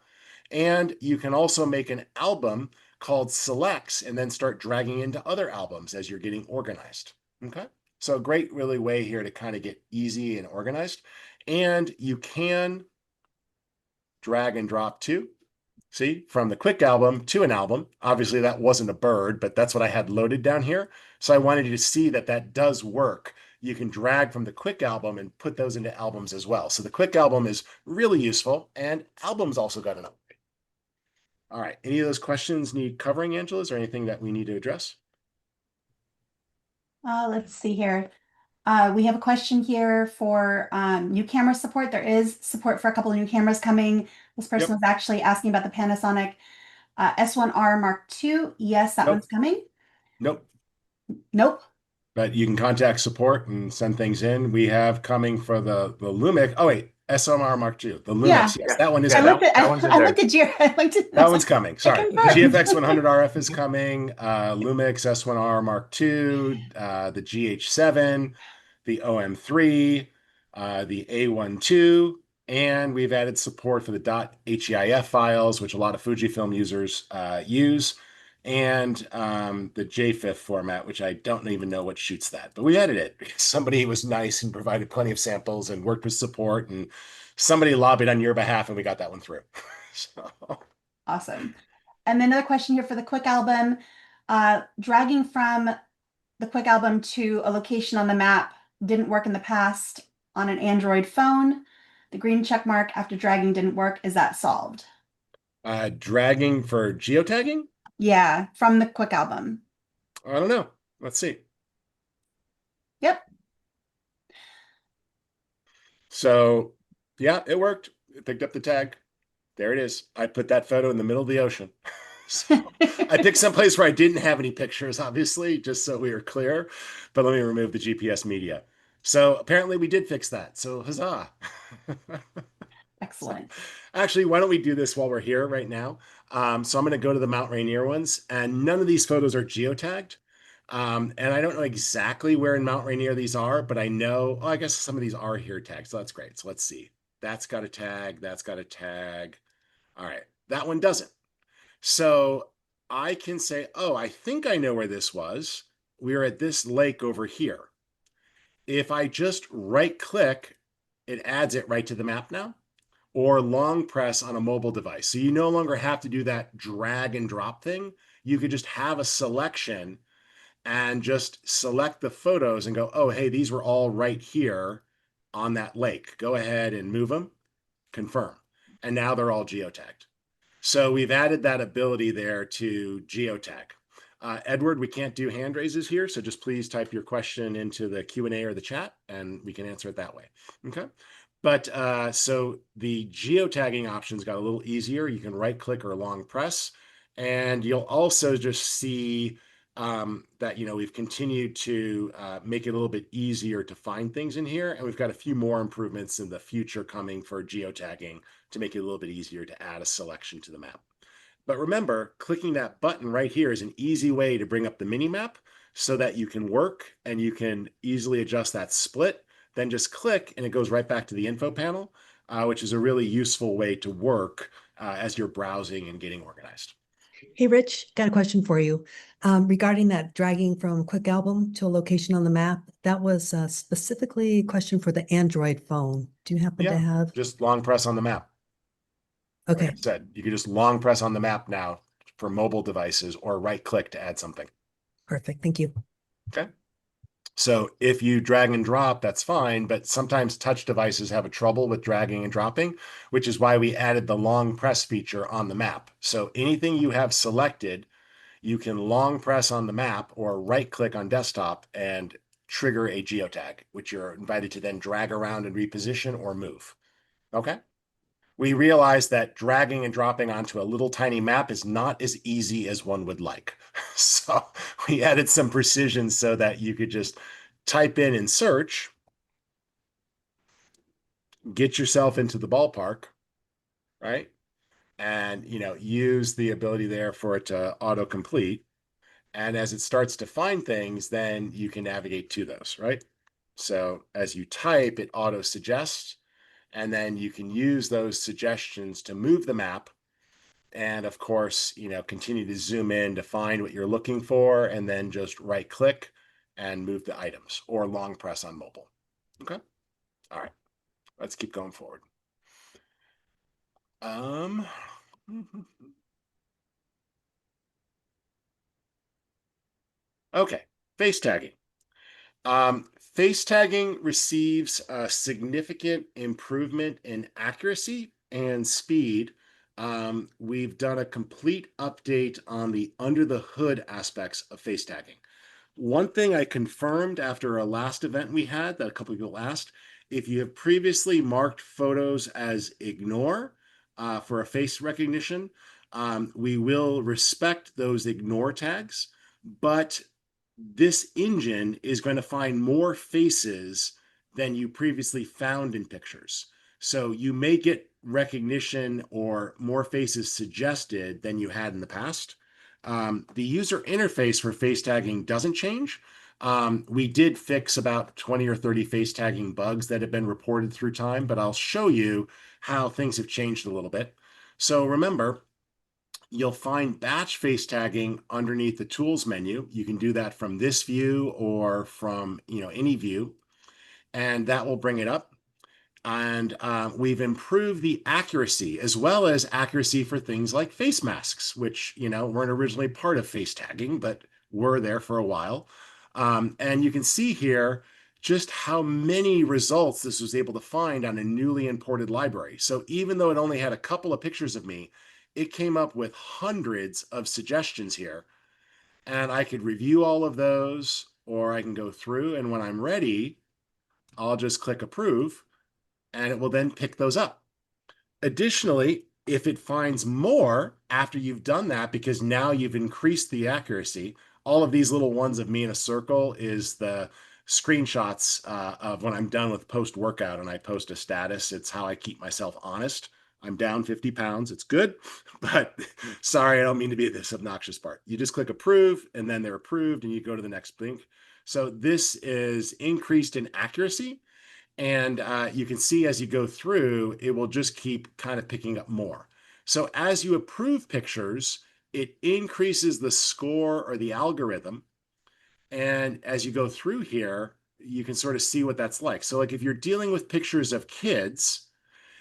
And you can also make an album called selects and then start dragging into other albums as you're getting organized. Okay. So a great really way here to kind of get easy and organized. And you can drag and drop too. See, from the quick album to an album. Obviously, that wasn't a bird, but that's what I had loaded down here. So I wanted you to see that that does work. You can drag from the quick album and put those into albums as well. So the quick album is really useful, and albums also got an upgrade. All right. Any of those questions need covering, Angela? Is there anything that we need to address? Let's see here. We have a question here for new camera support. There is support for a couple of new cameras coming. This person Yep. was actually asking about the Panasonic S1R Mark II. Yes, that one's Nope. coming. Nope. Nope. But you can contact support and send things in. We have coming for the Lumix. Oh, wait. SMR Mark II. The Yeah. Lumix. Yes, that one is Yeah, I coming. looked at that one's in I there. looked at Geo. I looked at That I was one's like, coming. I Sorry. The confirmed. GFX 100RF is coming. Lumix S1R Mark II, the GH7, the OM3, the A12, and we've added support for the .heif files, which a lot of Fujifilm users use, and the JFIF format, which I don't even know what shoots that, but we added it because somebody was nice and provided plenty of samples and worked with support, and somebody lobbied on your behalf, and we got that one through. So. Awesome. And then another question here for the quick album. Dragging from the quick album to a location on the map didn't work in the past on an Android phone. The green check mark after dragging didn't work. Is that solved? Dragging for geotagging? Yeah, from the quick album. I don't know. Let's see. Yep. So, yeah, it worked. It picked up the tag. There it is. I put that photo in the middle of the ocean. So I picked some place where I didn't have any pictures, obviously, just so we were clear. But let me remove the GPS media. So apparently we did fix that. So huzzah. So Excellent. actually, why don't we do this while we're here right now? So I'm going to go to the Mount Rainier ones, and none of these photos are geotagged. And I don't know exactly where in Mount Rainier these are, but I know, oh, I guess some of these are here tagged. So that's great. So let's see. That's got a tag. That's got a tag. All right. That one doesn't. So I can say, oh, I think I know where this was. We are at this lake over here. If I just right click, it adds it right to the map now, or long press on a mobile device. So you no longer have to do that drag and drop thing. You could just have a selection and just select the photos and go, oh, hey, these were all right here on that lake. Go ahead and move them, confirm. And now they're all geotagged. So we've added that ability there to geotag. Edward, we can't do hand raises here, so just please type your question into the Q&A or the chat, and we can answer it that way. Okay. But so the geotagging options got a little easier. You can right click or long press, and you'll also just see that, we've continued to make it a little bit easier to find things in here. And we've got a few more improvements in the future coming for geotagging to make it a little bit easier to add a selection to the map. But remember, clicking that button right here is an easy way to bring up the mini map so that you can work and you can easily adjust that split. Then just click and it goes right back to the info panel, which is a really useful way to work as you're browsing and getting organized. Hey, Rich, got a question for you. Regarding that dragging from Quick Album to a location on the map, that was specifically a question for the Android phone. Do you happen to have? Just long press on the map. Okay. Like I said, you can just long press on the map now for mobile devices or right click to add something. Perfect. Thank you. Okay. So if you drag and drop, that's fine, but sometimes touch devices have a trouble with dragging and dropping, which is why we added the long press feature on the map. So anything you have selected, you can long press on the map or right click on desktop and trigger a geotag, which you're invited to then drag around and reposition or move. Okay. We realized that dragging and dropping onto a little tiny map is not as easy as one would like. So we added some precision so that you could just type in search, get yourself into the ballpark, right? And, use the ability there for it to autocomplete. And as it starts to find things, then you can navigate to those, right? So as you type, it auto suggests, and then you can use those suggestions to move the map. And of course, continue to zoom in to find what you're looking for, and then just right click and move the items or long press on mobile. Okay. All right. Let's keep going forward. Okay. Face tagging. Face tagging receives a significant improvement in accuracy and speed. We've done a complete update on the under the hood aspects of face tagging. One thing I confirmed after a last event we had that a couple of people asked, if you have previously marked photos as ignore for a face recognition, we will respect those ignore tags, but this engine is going to find more faces than you previously found in pictures. So you may get recognition or more faces suggested than you had in the past. The user interface for face tagging doesn't change. We did fix about 20 or 30 face tagging bugs that have been reported through time, but I'll show you how things have changed a little bit. So remember, you'll find batch face tagging underneath the tools menu. You can do that from this view or from any view, and that will bring it up. And we've improved the accuracy as well as accuracy for things like face masks, which weren't originally part of face tagging, but were there for a while. And you can see here just how many results this was able to find on a newly imported library. So even though it only had a couple of pictures of me, it came up with hundreds of suggestions here. And I could review all of those, or I can go through, and when I'm ready, I'll just click approve, and it will then pick those up. Additionally, if it finds more after you've done that, because now you've increased the accuracy, all of these little ones of me in a circle is the screenshots of when I'm done with post-workout and I post a status. It's how I keep myself honest. I'm down 50 pounds. It's good, but sorry, I don't mean to be this obnoxious part. You just click approve, and then they're approved, and you go to the next link. So this is increased in accuracy. And you can see as you go through, it will just keep kind of picking up more. So as you approve pictures, it increases the score or the algorithm. And as you go through here, you can sort of see what that's like. So like if you're dealing with pictures of kids,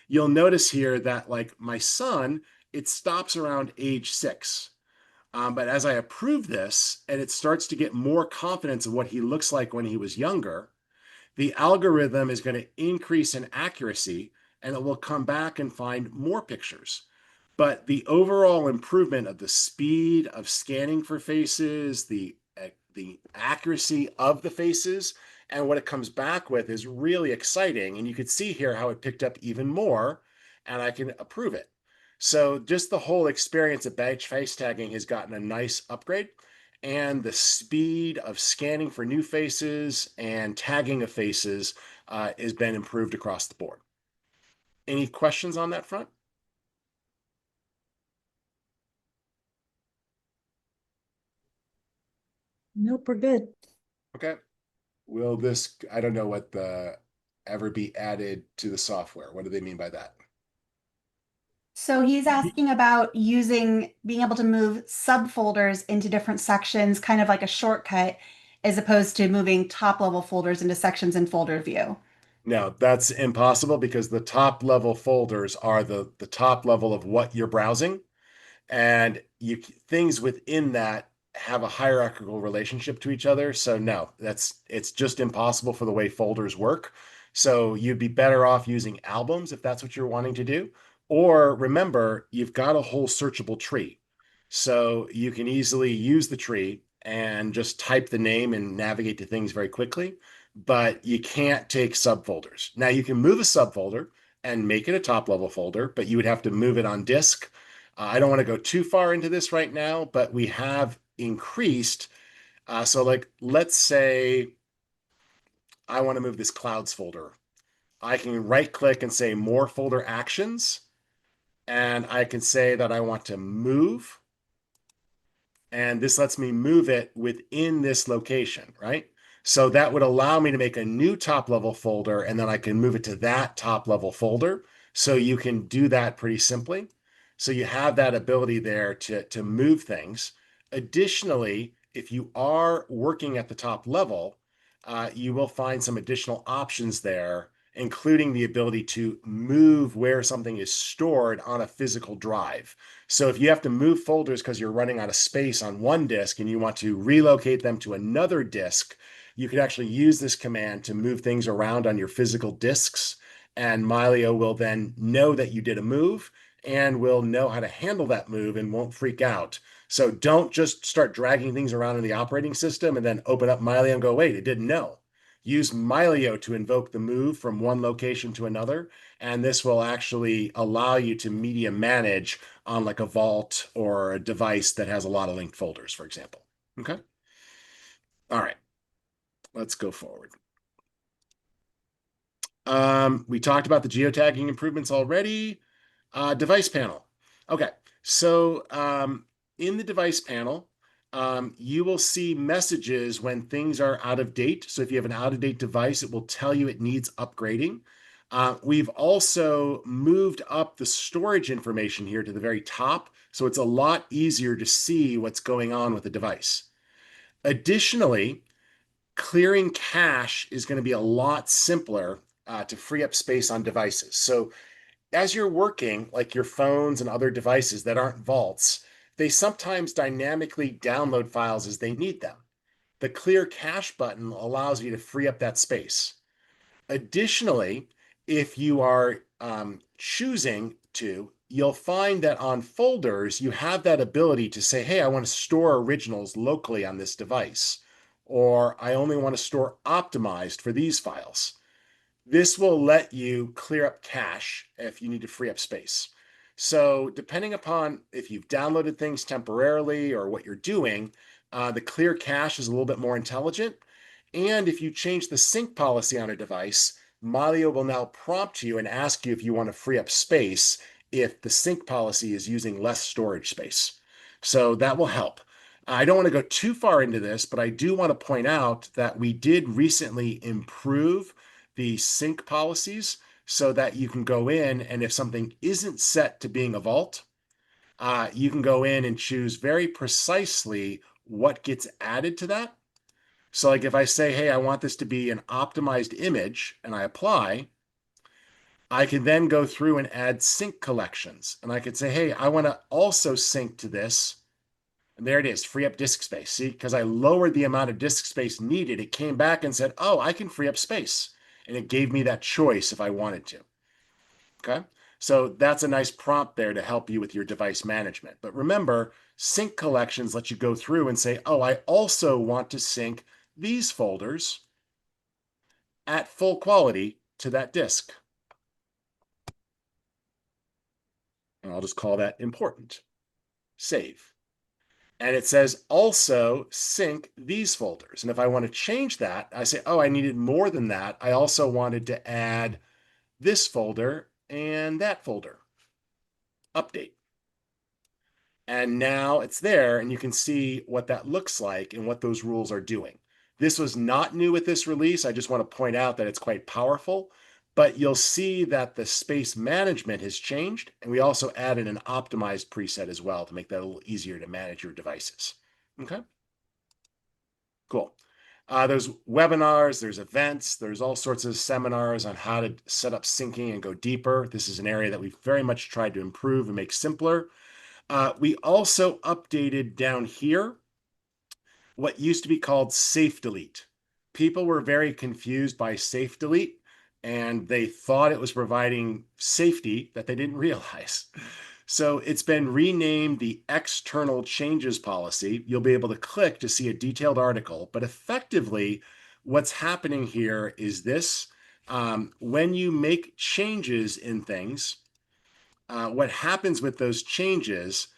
you'll notice here that like my son, it stops around age 6. But as I approve this and it starts to get more confidence of what he looks like when he was younger, the algorithm is going to increase in accuracy and it will come back and find more pictures. But the overall improvement of the speed of scanning for faces, the accuracy of the faces, and what it comes back with is really exciting. And you can see here how it picked up even more, and I can approve it. So just the whole experience of batch face tagging has gotten a nice upgrade, and the speed of scanning for new faces and tagging of faces has been improved across the board. Any questions on that front? Nope, we're good. Okay. Will this, I don't know what the ever be added to the software. What do they mean by that? So he's asking about being able to move subfolders into different sections, kind of like a shortcut, as opposed to moving top level folders into sections in folder view. No, that's impossible because the top level folders are the top level of what you're browsing. And things within that have a hierarchical relationship to each other. So no, it's just impossible for the way folders work. So you'd be better off using albums if that's what you're wanting to do. Or remember, you've got a whole searchable tree. So you can easily use the tree and just type the name and navigate to things very quickly, but you can't take subfolders. Now you can move a subfolder and make it a top level folder, but you would have to move it on disk. I don't want to go too far into this right now, but we have increased. So like, let's say I want to move this clouds folder. I can right click and say more folder actions. And I can say that I want to move. And this lets me move it within this location, right? So that would allow me to make a new top level folder, and then I can move it to that top level folder. So you can do that pretty simply. So you have that ability there to move things. Additionally, if you are working at the top level, you will find some additional options there, including the ability to move where something is stored on a physical drive. So if you have to move folders because you're running out of space on one disk and you want to relocate them to another disk, you could actually use this command to move things around on your physical disks. And Mylio will then know that you did a move and will know how to handle that move and won't freak out. So don't just start dragging things around in the operating system and then open up Mylio and go, wait, it didn't know. Use Mylio to invoke the move from one location to another, and this will actually allow you to media manage on like a vault or a device that has a lot of linked folders, for example. Okay. All right. Let's go forward. We talked about the geotagging improvements already. Device panel. Okay. So in the device panel, you will see messages when things are out of date. So if you have an out of date device, it will tell you it needs upgrading. We've also moved up the storage information here to the very top, so it's a lot easier to see what's going on with the device. Additionally, clearing cache is going to be a lot simpler to free up space on devices. So as you're working, like your phones and other devices that aren't vaults, they sometimes dynamically download files as they need them. The clear cache button allows you to free up that space. Additionally, if you are choosing to, you'll find that on folders, you have that ability to say, hey, I want to store originals locally on this device, or I only want to store optimized for these files. This will let you clear up cache if you need to free up space. So depending upon if you've downloaded things temporarily or what you're doing, the clear cache is a little bit more intelligent. And if you change the sync policy on a device, Mylio will now prompt you and ask you if you want to free up space if the sync policy is using less storage space. So that will help. I don't want to go too far into this, but I do want to point out that we did recently improve the sync policies so that you can go in, and if something isn't set to being a vault, you can go in and choose very precisely what gets added to that. So like if I say, hey, I want this to be an optimized image and I apply, I can then go through and add sync collections. And I could say, hey, I want to also sync to this. And there it is, free up disk space. See, because I lowered the amount of disk space needed, it came back and said, oh, I can free up space. And it gave me that choice if I wanted to. Okay. So that's a nice prompt there to help you with your device management. But remember, sync collections let you go through and say, oh, I also want to sync these folders at full quality to that disk. And I'll just call that important. Save. And it says also sync these folders. And if I want to change that, I say, oh, I needed more than that. I also wanted to add this folder and that folder. Update. And now it's there, and you can see what that looks like and what those rules are doing. This was not new with this release. I just want to point out that it's quite powerful, but you'll see that the space management has changed, and we also added an optimized preset as well to make that a little easier to manage your devices. Okay, cool. There's webinars, there's events, there's all sorts of seminars on how to set up syncing and go deeper. This is an area that we've very much tried to improve and make simpler. We also updated down here what used to be called safe delete. People were very confused by safe delete, and they thought it was providing safety that they didn't realize. So it's been renamed the external changes policy. You'll be able to click to see a detailed article, but effectively what's happening here is this. When you make changes in things, what happens with those changes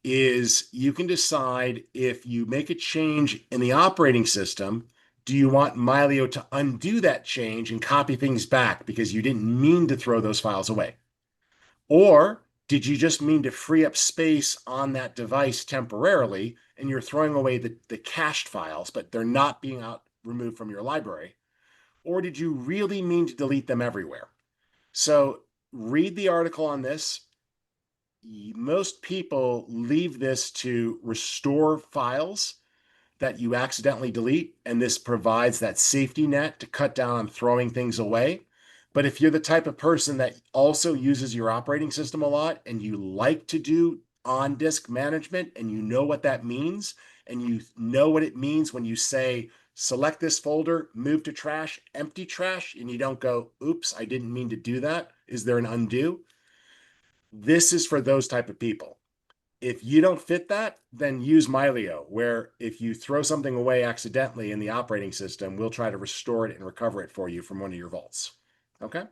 is you can decide if you make a change in the operating system, do you want Mylio to undo that change and copy things back because you didn't mean to throw those files away? Or did you just mean to free up space on that device temporarily and you're throwing away the cached files, but they're not being removed from your library? Or did you really mean to delete them everywhere? So read the article on this. Most people leave this to restore files that you accidentally delete, and this provides that safety net to cut down on throwing things away. But if you're the type of person that also uses your operating system a lot and you like to do on-disk management and you know what that means, and you know what it means when you say, select this folder, move to trash, empty trash, and you don't go, oops, I didn't mean to do that. Is there an undo? This is for those type of people. If you don't fit that, then use Mylio, where if you throw something away accidentally in the operating system, we'll try to restore it and recover it for you from one of your vaults. Okay?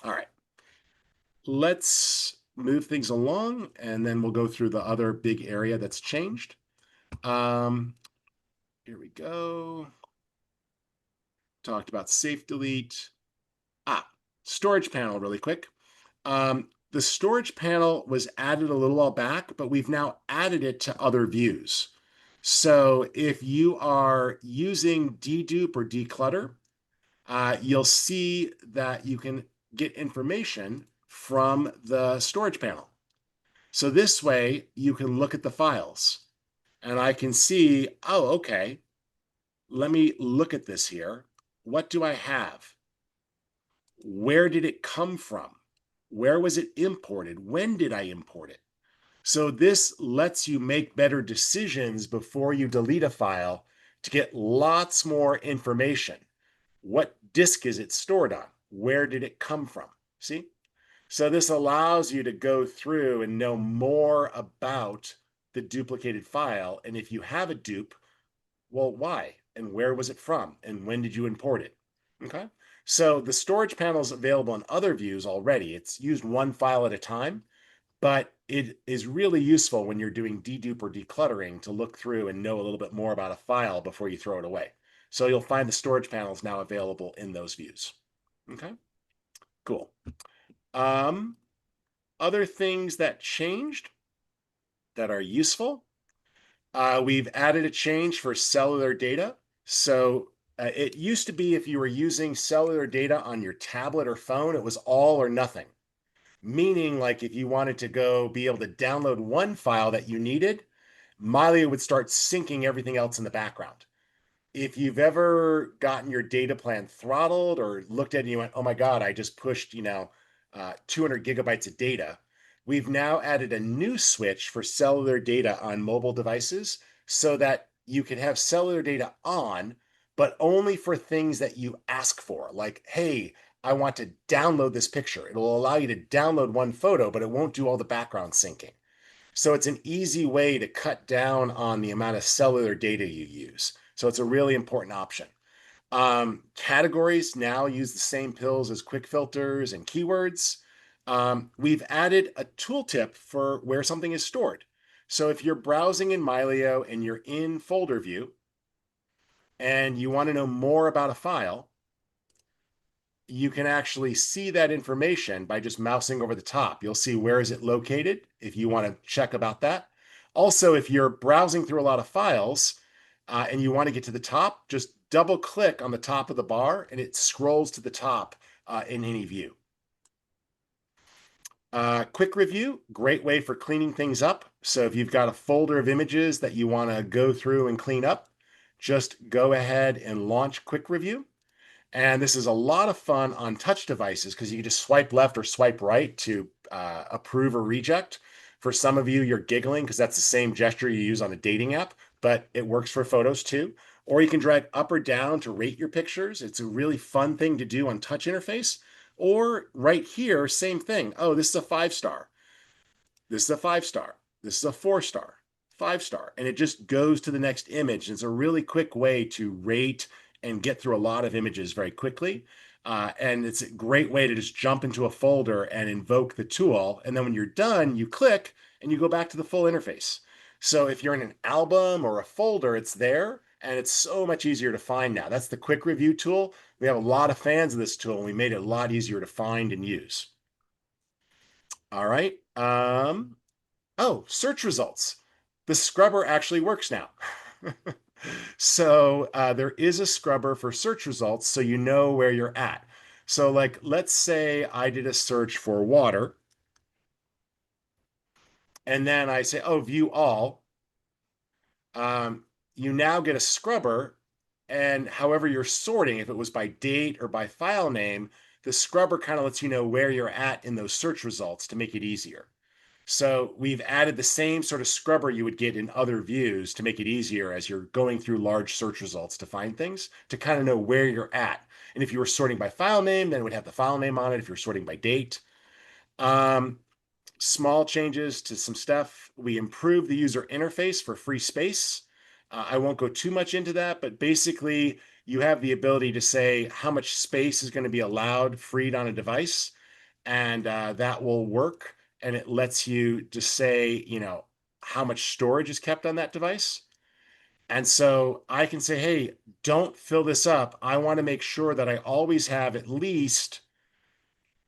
All right. Let's move things along, and then we'll go through the other big area that's changed. Here we go. Talked about safe delete. Storage panel really quick. The storage panel was added a little while back, but we've now added it to other views. So if you are using dedupe or declutter, you'll see that you can get information from the storage panel. So this way you can look at the files and I can see, oh, okay, let me look at this here. What do I have? Where did it come from? Where was it imported? When did I import it? So this lets you make better decisions before you delete a file to get lots more information. What disk is it stored on? Where did it come from? See? So this allows you to go through and know more about the duplicated file. And if you have a dupe, well, why? And where was it from? And when did you import it? Okay. So the storage panel is available in other views already. It's used one file at a time, but it is really useful when you're doing dedupe or decluttering to look through and know a little bit more about a file before you throw it away. So you'll find the storage panels now available in those views. Okay, cool. Other things that changed that are useful. We've added a change for cellular data. So it used to be if you were using cellular data on your tablet or phone, it was all or nothing. Meaning, like if you wanted to go be able to download one file that you needed, Mylio would start syncing everything else in the background. If you've ever gotten your data plan throttled or looked at it and you went, oh my God, I just pushed, 200 gigabytes of data, we've now added a new switch for cellular data on mobile devices so that you can have cellular data on, but only for things that you ask for. Like, hey, I want to download this picture. It'll allow you to download one photo, but it won't do all the background syncing. So it's an easy way to cut down on the amount of cellular data you use. So it's a really important option. Categories now use the same pills as quick filters and keywords. We've added a tooltip for where something is stored. So if you're browsing in Mylio and you're in folder view and you want to know more about a file, you can actually see that information by just mousing over the top. You'll see where is it located if you want to check about that. Also, if you're browsing through a lot of files and you want to get to the top, just double click on the top of the bar and it scrolls to the top in any view. Quick review, great way for cleaning things up. So if you've got a folder of images that you want to go through and clean up, just go ahead and launch quick review. And this is a lot of fun on touch devices because you can just swipe left or swipe right to approve or reject. For some of you, you're giggling because that's the same gesture you use on a dating app, but it works for photos too. Or you can drag up or down to rate your pictures. It's a really fun thing to do on touch interface. Or right here, same thing. Oh, this is a 5-star. This is a 5-star. This is a 4-star, 5-star. And it just goes to the next image. It's a really quick way to rate and get through a lot of images very quickly. And it's a great way to just jump into a folder and invoke the tool. And then when you're done, you click and you go back to the full interface. So if you're in an album or a folder, it's there. And it's so much easier to find now. That's the quick review tool. We have a lot of fans of this tool, and we made it a lot easier to find and use. All right. Oh, search results. The scrubber actually works now. So there is a scrubber for search results so you know where you're at. So like, let's say I did a search for water. And then I say, oh, view all. You now get a scrubber. And however you're sorting, if it was by date or by file name, the scrubber kind of lets you know where you're at in those search results to make it easier. So we've added the same sort of scrubber you would get in other views to make it easier as you're going through large search results to find things, to kind of know where you're at. And if you were sorting by file name, then it would have the file name on it if you're sorting by date. Small changes to some stuff. We improved the user interface for free space. I won't go too much into that, but basically you have the ability to say how much space is going to be allowed freed on a device, and that will work. And it lets you just say, you know, how much storage is kept on that device. And so I can say, hey, don't fill this up. I want to make sure that I always have at least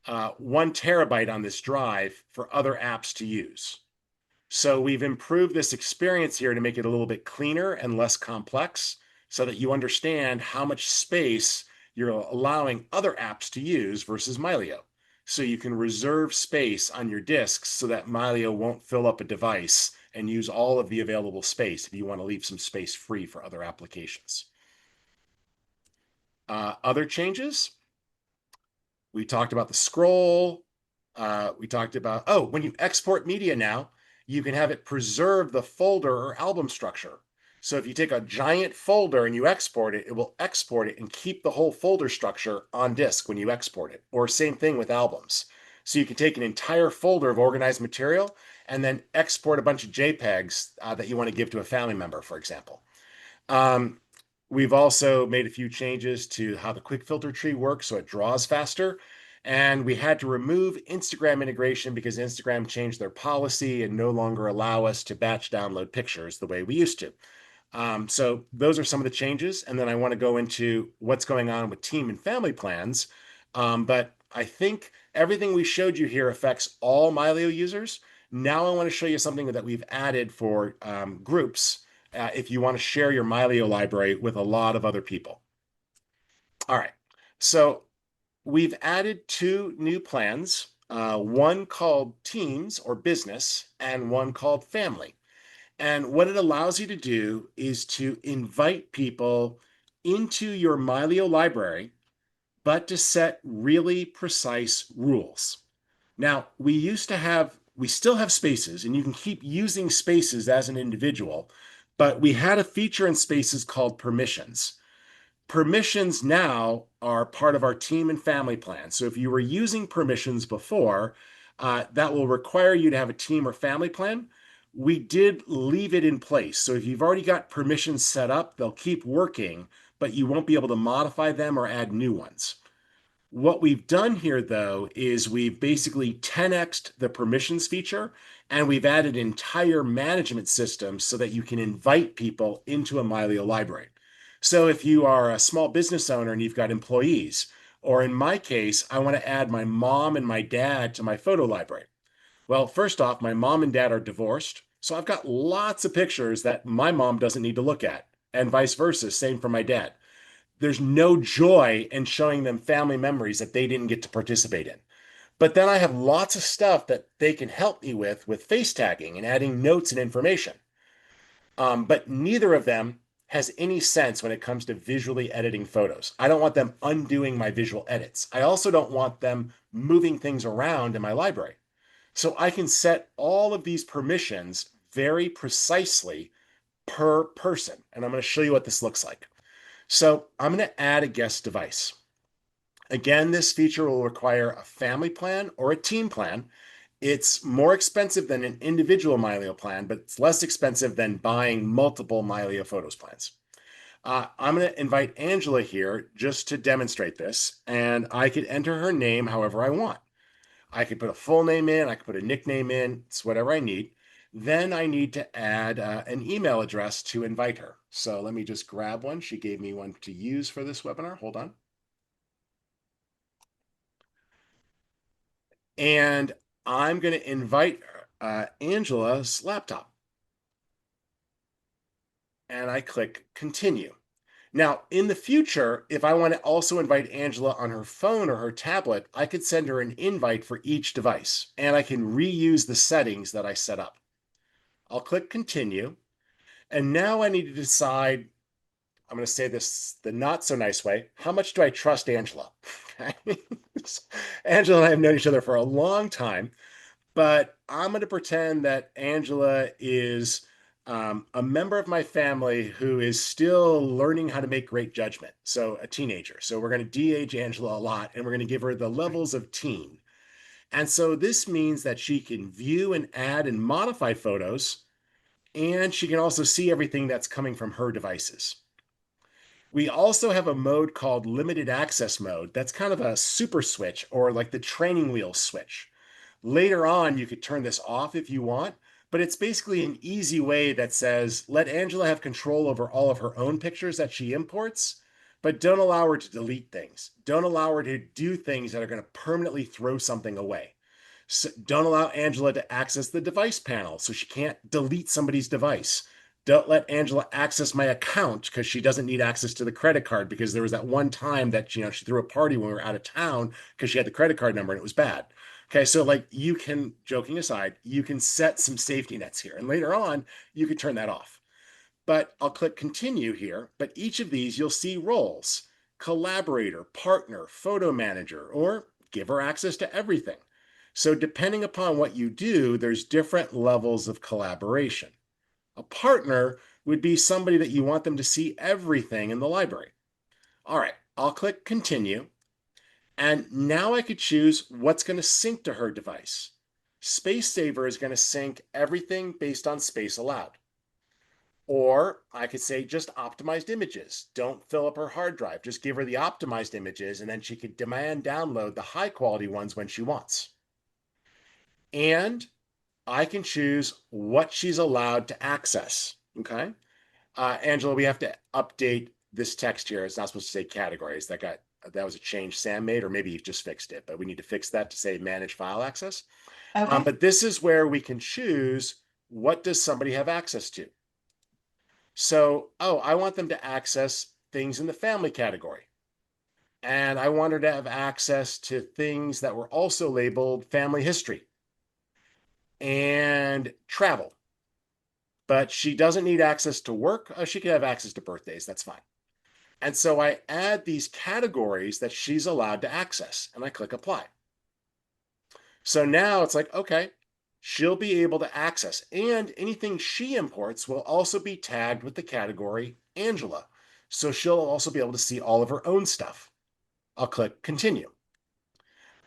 1 terabyte on this drive for other apps to use. So we've improved this experience here to make it a little bit cleaner and less complex so that you understand how much space you're allowing other apps to use versus Mylio. So you can reserve space on your disks so that Mylio won't fill up a device and use all of the available space if you want to leave some space free for other applications. Other changes, we talked about the scroll. We talked about, oh, when you export media now, you can have it preserve the folder or album structure. So if you take a giant folder and you export it, it will export it and keep the whole folder structure on disk when you export it. Or same thing with albums. So you can take an entire folder of organized material and then export a bunch of JPEGs that you want to give to a family member, for example. We've also made a few changes to how the quick filter tree works so it draws faster. And we had to remove Instagram integration because Instagram changed their policy and no longer allow us to batch download pictures the way we used to. So those are some of the changes. And then I want to go into what's going on with team and family plans. But I think everything we showed you here affects all Mylio users. Now I want to show you something that we've added for groups if you want to share your Mylio library with a lot of other people. All right, so we've added 2 new plans, one called Teams or Business and one called Family. And what it allows you to do is to invite people into your Mylio library, but to set really precise rules. Now, we still have spaces, and you can keep using spaces as an individual, but we had a feature in spaces called permissions. Permissions now are part of our team and family plan. So if you were using permissions before, that will require you to have a team or family plan. We did leave it in place. So if you've already got permissions set up, they'll keep working, but you won't be able to modify them or add new ones. What we've done here, though, is we've basically 10x'd the permissions feature, and we've added entire management systems so that you can invite people into a Mylio library. So if you are a small business owner and you've got employees, or in my case, I want to add my mom and my dad to my photo library. Well, first off, my mom and dad are divorced, so I've got lots of pictures that my mom doesn't need to look at, and vice versa, same for my dad. There's no joy in showing them family memories that they didn't get to participate in. But then I have lots of stuff that they can help me with face tagging and adding notes and information. But neither of them has any sense when it comes to visually editing photos. I don't want them undoing my visual edits. I also don't want them moving things around in my library. So I can set all of these permissions very precisely per person. And I'm going to show you what this looks like. So I'm going to add a guest device. Again, this feature will require a family plan or a team plan. It's more expensive than an individual Mylio plan, but it's less expensive than buying multiple Mylio Photos plans. I'm going to invite Angela here just to demonstrate this, and I could enter her name however I want. I could put a full name in, I could put a nickname in, it's whatever I need. Then I need to add an email address to invite her. So let me just grab one. She gave me one to use for this webinar. Hold on. And I'm going to invite Angela's laptop. And I click continue. Now, in the future, if I want to also invite Angela on her phone or her tablet, I could send her an invite for each device, and I can reuse the settings that I set up. I'll click continue. And now I need to decide, I'm going to say this the not so nice way, how much do I trust Angela? Angela and I have known each other for a long time, but I'm going to pretend that Angela is a member of my family who is still learning how to make great judgment. So a teenager. So we're going to de-age Angela a lot, and we're going to give her the levels of teen. And so this means that she can view and add and modify photos, and she can also see everything that's coming from her devices. We also have a mode called limited access mode. That's kind of a super switch, or like the training wheel switch. Later on, you could turn this off if you want, but it's basically an easy way that says, let Angela have control over all of her own pictures that she imports, but don't allow her to delete things. Don't allow her to do things that are going to permanently throw something away. So don't allow Angela to access the device panel so she can't delete somebody's device. Don't let Angela access my account because she doesn't need access to the credit card, because there was that one time that she threw a party when we were out of town because she had the credit card number and it was bad. Okay, so like you can, joking aside, you can set some safety nets here, and later on you can turn that off. But I'll click continue here, but each of these you'll see roles: collaborator, partner, photo manager, or give her access to everything. So depending upon what you do, there's different levels of collaboration. A partner would be somebody that you want them to see everything in the library. All right, I'll click continue. And now I could choose what's going to sync to her device. Space Saver is going to sync everything based on space allowed. Or I could say just optimized images. Don't fill up her hard drive. Just give her the optimized images, and then she could demand download the high quality ones when she wants. And I can choose what she's allowed to access. Okay. Angela, we have to update this text here. It's not supposed to say categories. That was a change Sam made, or maybe you've just fixed it, but we need to fix that to say manage file access. Okay. But this is where we can choose, what does somebody have access to? So, I want them to access things in the family category. And I want her to have access to things that were also labeled family history and travel. But she doesn't need access to work. She can have access to birthdays. That's fine. And so I add these categories that she's allowed to access, and I click apply. So now it's like, okay, she'll be able to access, and anything she imports will also be tagged with the category Angela. So she'll also be able to see all of her own stuff. I'll click continue.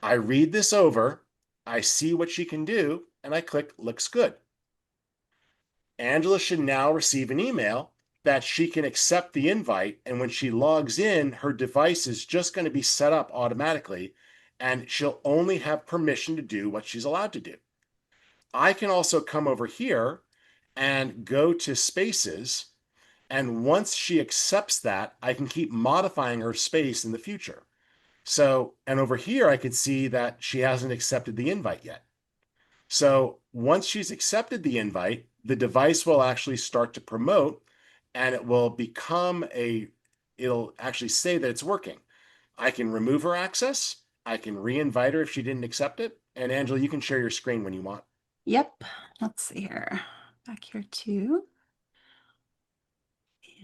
I read this over, I see what she can do, and I click looks good. Angela should now receive an email that she can accept the invite. And when she logs in, her device is just going to be set up automatically, and she'll only have permission to do what she's allowed to do. I can also come over here and go to spaces. And once she accepts that, I can keep modifying her space in the future. So, and over here, I could see that she hasn't accepted the invite yet. So once she's accepted the invite, the device will actually start to promote, and it will become it'll actually say that it's working. I can remove her access. I can re-invite her if she didn't accept it. And Angela, you can share your screen when you want. Yep. Let's see here. Back here too.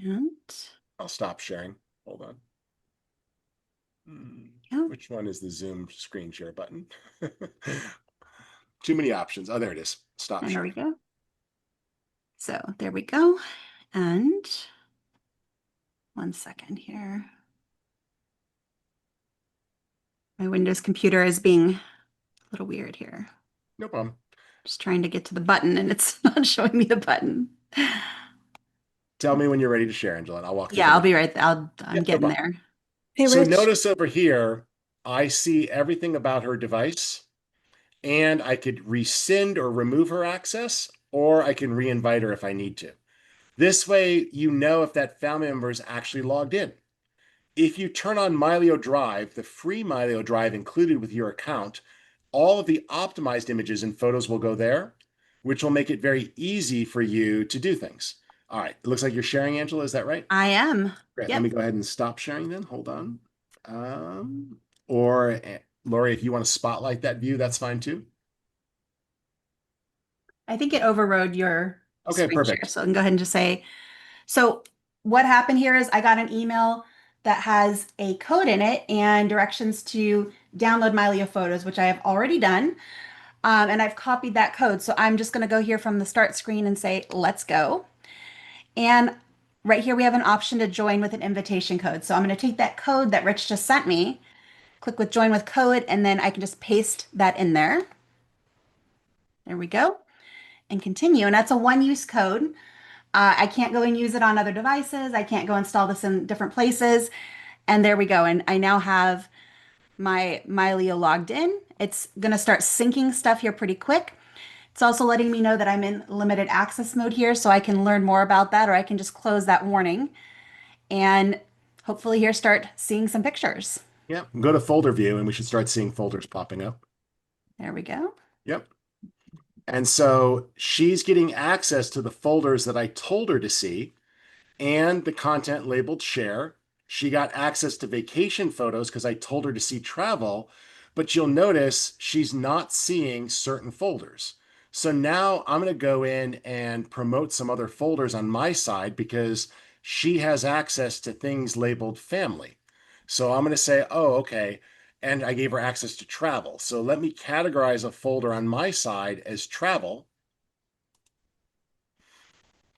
And I'll stop sharing. Hold on. yeah. Which one is the Zoom screen share button? Too many options. Oh, there it is. Stop And there we sharing. go. So there we go. And 1 second here. My Windows computer is being a little weird here. No problem. Just trying to get to the button and it's not showing me the button. Tell me when you're ready to share, Angela, and I'll walk through. Yeah, I'll be right there. I'm Yep, no getting problem. there. Hey, So Rich. notice over here, I see everything about her device, and I could rescind or remove her access, or I can re-invite her if I need to. This way, you know if that family member is actually logged in. If you turn on Mylio Drive, the free Mylio Drive included with your account, all of the optimized images and photos will go there, which will make it very easy for you to do things. All right, it looks like you're sharing, Angela, is that right? I am. Great. Yep. Let me go ahead and stop sharing then. Hold on. Or Lori, if you want to spotlight that view, that's fine too. I think it overrode your Okay, screen share. perfect. So I can go ahead and just say, so what happened here is I got an email that has a code in it and directions to download Mylio Photos, which I have already done. And I've copied that code. So I'm just going to go here from the start screen and say, let's go. And right here, we have an option to join with an invitation code. So I'm going to take that code that Rich just sent me, click with join with code, and then I can just paste that in there. There we go. And continue. And that's a one-use code. I can't go and use it on other devices. I can't go install this in different places. And there we go. And I now have my Mylio logged in. It's going to start syncing stuff here pretty quick. It's also letting me know that I'm in limited access mode here, so I can learn more about that, or I can just close that warning and hopefully here start seeing some pictures. Yeah, go to folder view and we should start seeing folders popping up. There we go. Yep. And so she's getting access to the folders that I told her to see and the content labeled share. She got access to vacation photos because I told her to see travel, but you'll notice she's not seeing certain folders. So now I'm going to go in and promote some other folders on my side because she has access to things labeled family. So I'm going to say, oh, okay. And I gave her access to travel. So let me categorize a folder on my side as travel.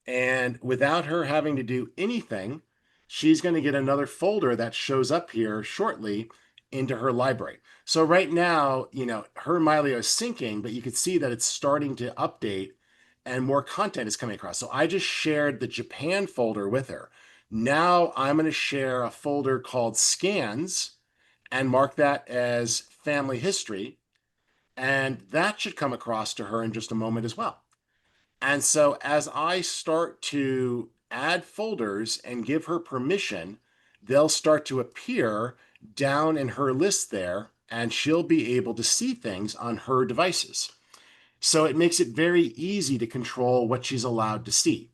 And without her having to do anything, she's going to get another folder that shows up here shortly into her library. So right now, you know, her Mylio is syncing, but you can see that it's starting to update and more content is coming across. So I just shared the Japan folder with her. Now I'm going to share a folder called scans and mark that as family history. And that should come across to her in just a moment as well. And so as I start to add folders and give her permission, they'll start to appear down in her list there, and she'll be able to see things on her devices. So it makes it very easy to control what she's allowed to see.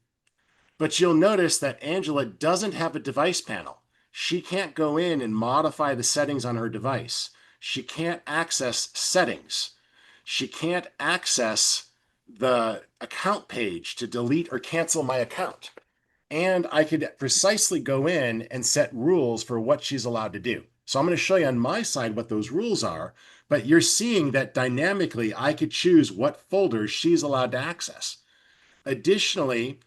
But you'll notice that Angela doesn't have a device panel. She can't go in and modify the settings on her device. She can't access settings. She can't access the account page to delete or cancel my account. And I could precisely go in and set rules for what she's allowed to do. So I'm going to show you on my side what those rules are, but you're seeing that dynamically I could choose what folders she's allowed to access. Additionally,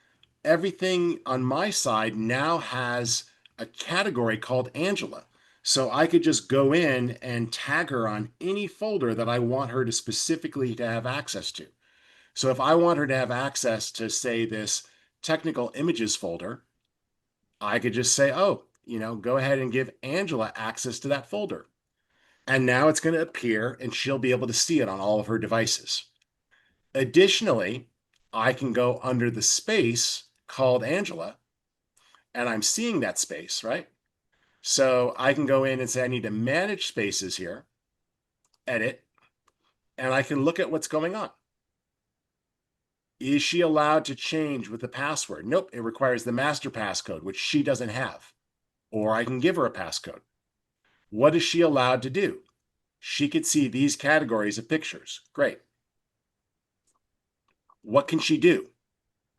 everything on my side now has a category called Angela. So I could just go in and tag her on any folder that I want her to specifically to have access to. So if I want her to have access to, say, this technical images folder, I could just say, oh, go ahead and give Angela access to that folder. And now it's going to appear and she'll be able to see it on all of her devices. Additionally, I can go under the space called Angela, and I'm seeing that space, right? So I can go in and say, I need to manage spaces here, edit, and I can look at what's going on. Is she allowed to change with the password? Nope, it requires the master passcode, which she doesn't have. Or I can give her a passcode. What is she allowed to do? She could see these categories of pictures. Great. What can she do?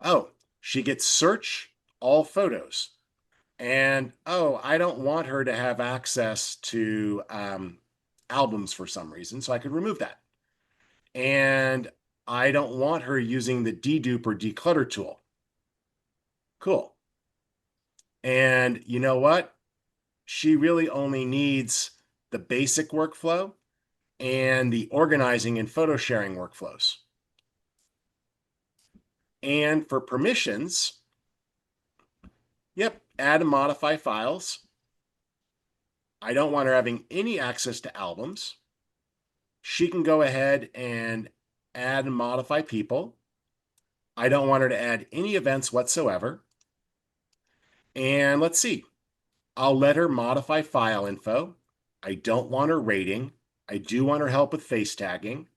Oh, she gets search all photos. And oh, I don't want her to have access to albums for some reason, so I could remove that. And I don't want her using the dedupe or declutter tool. Cool. And you know what? She really only needs the basic workflow and the organizing and photo sharing workflows. And for permissions, yep, add and modify files. I don't want her having any access to albums. She can go ahead and add and modify people. I don't want her to add any events whatsoever. And let's see, I'll let her modify file info. I don't want her rating. I do want her help with face tagging.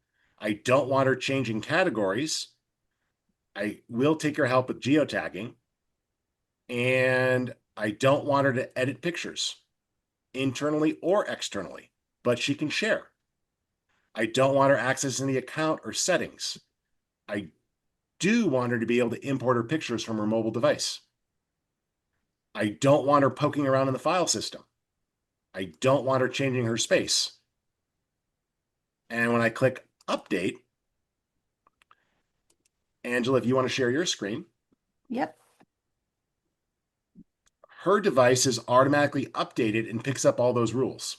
I don't want her changing categories. I will take her help with geotagging. And I don't want her to edit pictures internally or externally, but she can share. I don't want her accessing the account or settings. I do want her to be able to import her pictures from her mobile device. I don't want her poking around in the file system. I don't want her changing her space. And when I click update, Angela, if you want to share your screen. Yep. Her device is automatically updated and picks up all those rules.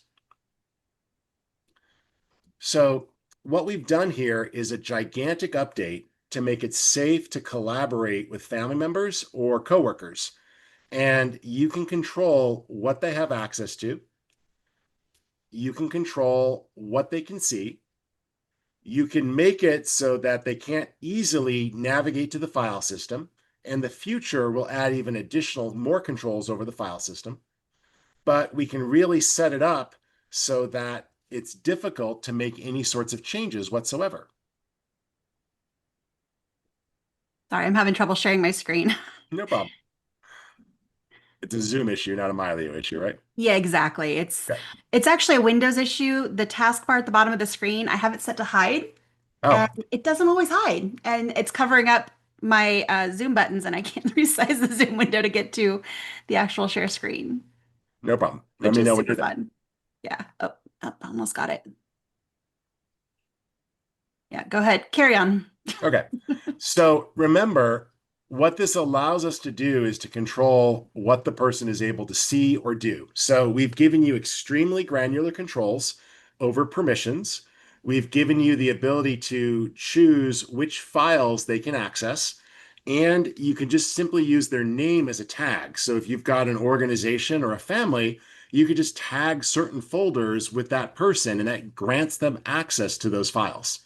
So what we've done here is a gigantic update to make it safe to collaborate with family members or coworkers. And you can control what they have access to. You can control what they can see. You can make it so that they can't easily navigate to the file system. And the future will add even additional more controls over the file system. But we can really set it up so that it's difficult to make any sorts of changes whatsoever. Sorry, I'm having trouble sharing my screen. No problem. It's a Zoom issue, not a Mylio issue, right? Yeah, exactly. It's Okay. it's actually a Windows issue. The taskbar at the bottom of the screen, I have it set to hide, and Oh, it doesn't always hide, and it's covering up my Zoom buttons, and I can't resize the Zoom window to get to the actual share screen, no problem. Let which me is know when super you're done. fun. Yeah. Oh, oh, almost got it. Yeah, go ahead. Carry on. Okay. So remember, what this allows us to do is to control what the person is able to see or do. So we've given you extremely granular controls over permissions. We've given you the ability to choose which files they can access. And you can just simply use their name as a tag. So if you've got an organization or a family, you could just tag certain folders with that person, and that grants them access to those files.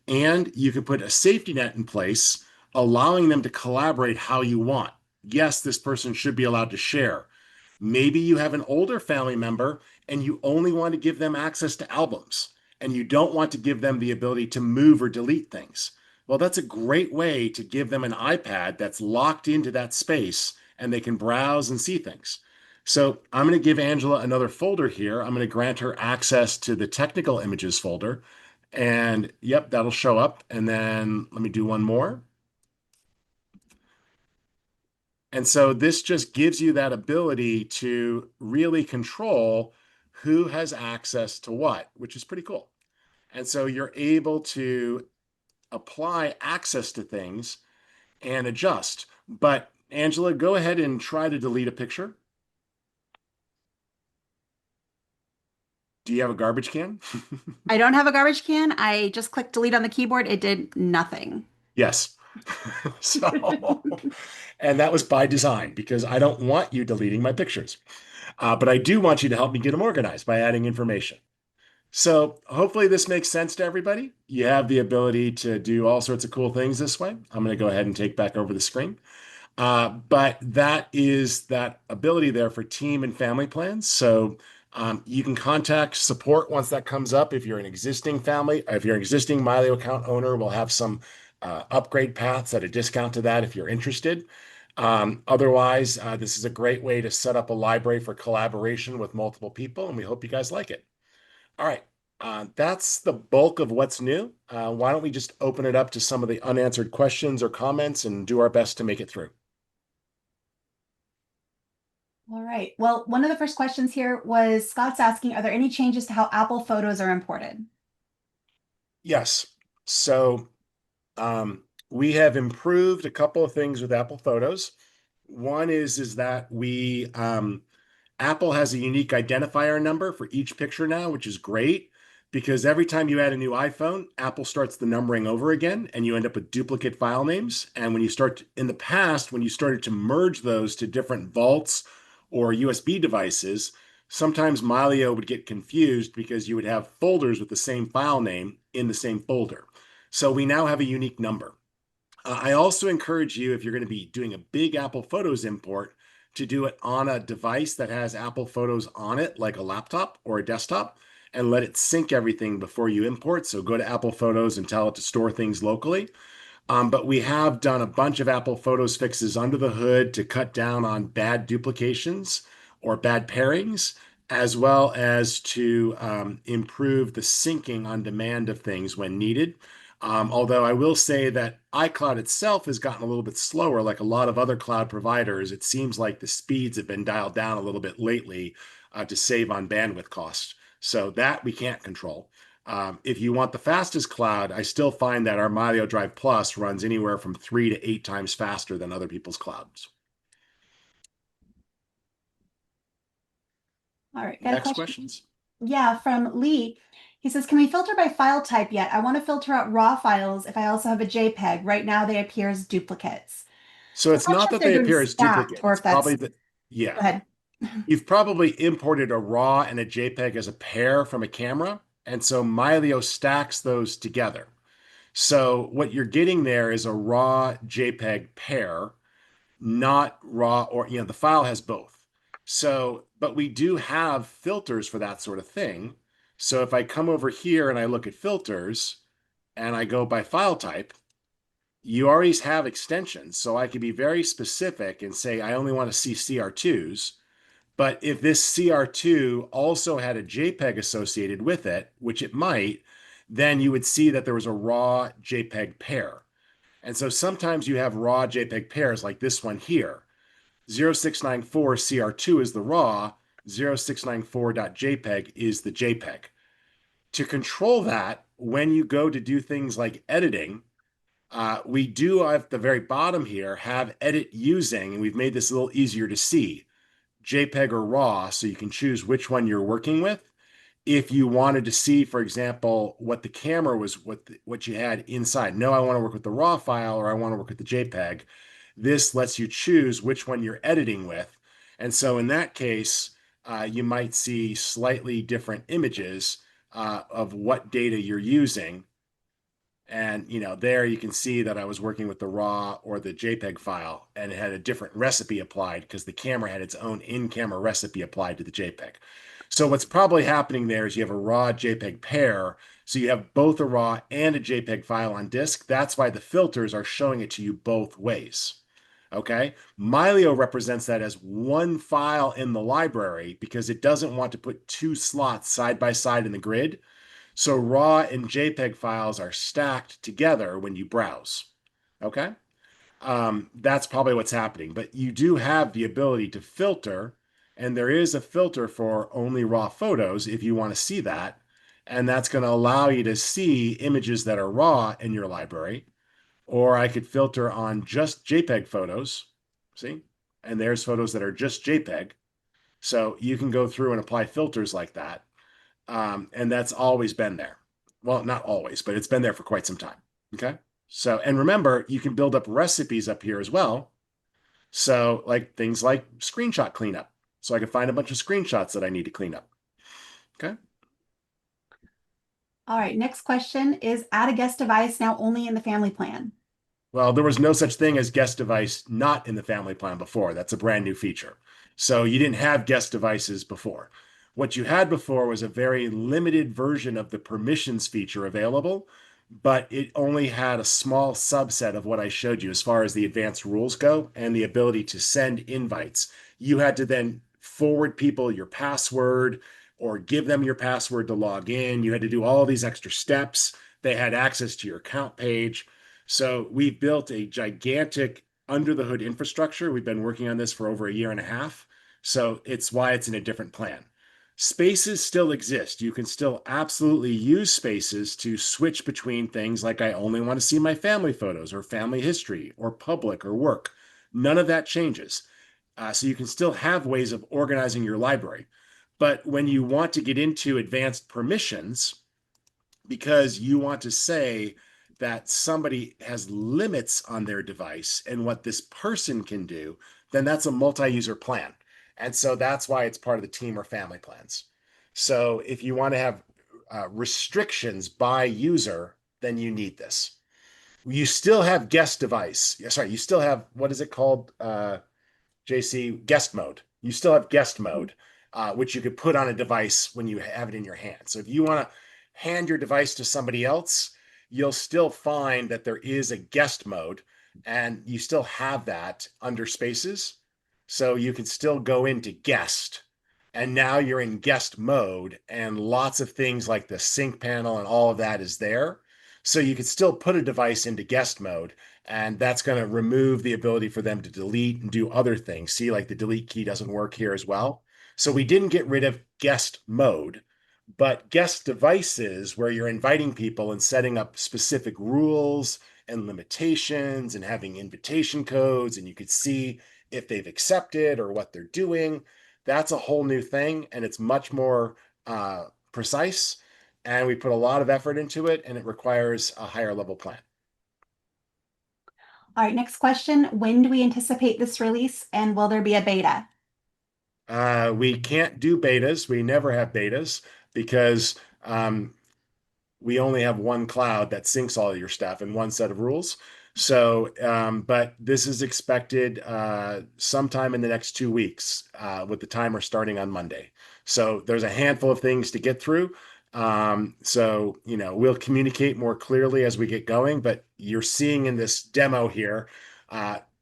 And you can put a safety net in place, allowing them to collaborate how you want. Yes, this person should be allowed to share. Maybe you have an older family member and you only want to give them access to albums and you don't want to give them the ability to move or delete things. Well, that's a great way to give them an iPad that's locked into that space and they can browse and see things. So I'm going to give Angela another folder here. I'm going to grant her access to the technical images folder. And yep, that'll show up. And then let me do one more. And so this just gives you that ability to really control who has access to what, which is pretty cool. And so you're able to apply access to things and adjust. But Angela, go ahead and try to delete a picture. Do you have a garbage can? I don't have a garbage can. I just clicked delete on the keyboard. It did nothing. Yes. So, and that was by design because I don't want you deleting my pictures. But I do want you to help me get them organized by adding information. So hopefully this makes sense to everybody. You have the ability to do all sorts of cool things this way. I'm going to go ahead and take back over the screen. But that is that ability there for team and family plans. So you can contact support once that comes up. If you're an existing family, if you're an existing Mylio account owner, we'll have some upgrade paths at a discount to that if you're interested. Otherwise, this is a great way to set up a library for collaboration with multiple people, and we hope you guys like it. All right. That's the bulk of what's new. Why don't we just open it up to some of the unanswered questions or comments and do our best to make it through? All right. Well, one of the first questions here was Scott's asking, are there any changes to how Apple Photos are imported? Yes. So we have improved a couple of things with Apple Photos. One is that Apple has a unique identifier number for each picture now, which is great because every time you add a new iPhone, Apple starts the numbering over again and you end up with duplicate file names. And when you start in the past, when you started to merge those to different vaults or USB devices, sometimes Mylio would get confused because you would have folders with the same file name in the same folder. So we now have a unique number. I also encourage you, if you're going to be doing a big Apple Photos import, to do it on a device that has Apple Photos on it, like a laptop or a desktop, and let it sync everything before you import. So go to Apple Photos and tell it to store things locally. But we have done a bunch of Apple Photos fixes under the hood to cut down on bad duplications or bad pairings, as well as to improve the syncing on demand of things when needed. Although I will say that iCloud itself has gotten a little bit slower, like a lot of other cloud providers. It seems like the speeds have been dialed down a little bit lately to save on bandwidth costs. So that we can't control. If you want the fastest cloud, I still find that our Mylio Drive Plus runs anywhere from 3 to 8 times faster than other people's clouds. All right. Got a Next question. questions? Yeah, from Lee. He says, can we filter by file type yet? I want to filter out raw files if I also have a JPEG. Right now they appear as duplicates. So I'm it's not not sure if that they're they doing appear as stacked duplicate. or It's if that's, probably go that, yeah. ahead. You've probably imported a RAW and a JPEG as a pair from a camera. And so Mylio stacks those together. So what you're getting there is a RAW JPEG pair, not RAW, or, the file has both. So, but we do have filters for that sort of thing. So if I come over here and I look at filters and I go by file type, you always have extensions. So I can be very specific and say, I only want to see CR2s. But if this CR2 also had a JPEG associated with it, which it might, then you would see that there was a raw JPEG pair. And so sometimes you have raw JPEG pairs like this one here. 0694 CR2 is the raw, 0694.jpg is the JPEG. To control that, when you go to do things like editing, we do at the very bottom here have edit using, and we've made this a little easier to see, JPEG or RAW, so you can choose which one you're working with. If you wanted to see, for example, what the camera was, what you had inside. No, I want to work with the RAW file or I want to work with the JPEG. This lets you choose which one you're editing with. And so in that case, you might see slightly different images of what data you're using. And there you can see that I was working with the RAW or the JPEG file, and it had a different recipe applied because the camera had its own in-camera recipe applied to the JPEG. So what's probably happening there is you have a RAW JPEG pair, so you have both a RAW and a JPEG file on disk. That's why the filters are showing it to you both ways. Okay, Mylio represents that as one file in the library because it doesn't want to put two slots side by side in the grid. So RAW and JPEG files are stacked together when you browse. Okay. That's probably what's happening, but you do have the ability to filter, and there is a filter for only raw photos if you want to see that. And that's going to allow you to see images that are raw in your library, or I could filter on just JPEG photos. See, and there's photos that are just JPEG. So you can go through and apply filters like that. And that's always been there. Well, not always, but it's been there for quite some time. Okay. So, and remember, you can build up recipes up here as well. So, like things like screenshot cleanup. So I can find a bunch of screenshots that I need to clean up. Okay. All right, next question is add a guest device now only in the family plan. Well, there was no such thing as guest device not in the family plan before. That's a brand new feature. So you didn't have guest devices before. What you had before was a very limited version of the permissions feature available, but it only had a small subset of what I showed you as far as the advanced rules go and the ability to send invites. You had to then forward people your password or give them your password to log in. You had to do all these extra steps. They had access to your account page. So we've built a gigantic under the hood infrastructure. We've been working on this for over a year and a half. So it's why it's in a different plan. Spaces still exist. You can still absolutely use spaces to switch between things like I only want to see my family photos or family history or public or work. None of that changes. So you can still have ways of organizing your library. But when you want to get into advanced permissions, because you want to say that somebody has limits on their device and what this person can do, then that's a multi-user plan. And so that's why it's part of the team or family plans. So if you want to have restrictions by user, then you need this. You still have guest device. Sorry, you still have, what is it called? JC, guest mode. You still have guest mode, which you could put on a device when you have it in your hand. So if you want to hand your device to somebody else, you'll still find that there is a guest mode and you still have that under spaces. So you can still go into guest and now you're in guest mode and lots of things like the sync panel and all of that is there. So you could still put a device into guest mode and that's going to remove the ability for them to delete and do other things. See, like the delete key doesn't work here as well. So we didn't get rid of guest mode, but guest devices where you're inviting people and setting up specific rules and limitations and having invitation codes, and you could see if they've accepted or what they're doing. That's a whole new thing, and it's much more precise. And we put a lot of effort into it, and it requires a higher level plan. All right, next question. When do we anticipate this release and will there be a beta? We can't do betas. We never have betas because we only have one cloud that syncs all your stuff and one set of rules. So, but this is expected sometime in the next 2 weeks with the timer starting on Monday. So there's a handful of things to get through. So, we'll communicate more clearly as we get going, but you're seeing in this demo here,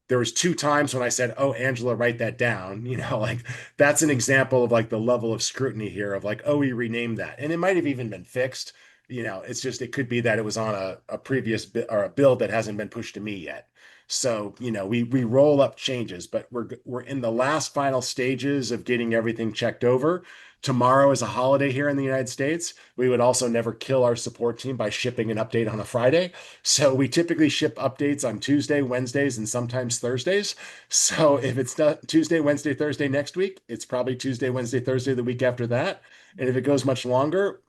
there was 2 times when I said, "Oh, Angela, write that down." Like that's an example of like the level of scrutiny here of like, "Oh, we renamed that." And it might have even been fixed. It's just, it could be that it was on a previous or a build that hasn't been pushed to me yet. So, we roll up changes, but we're in the last final stages of getting everything checked over. Tomorrow is a holiday here in the United States. We would also never kill our support team by shipping an update on a Friday. So we typically ship updates on Tuesday, Wednesdays, and sometimes Thursdays. So if it's not Tuesday, Wednesday, Thursday next week, it's probably Tuesday, Wednesday, Thursday the week after that. And if it goes much longer,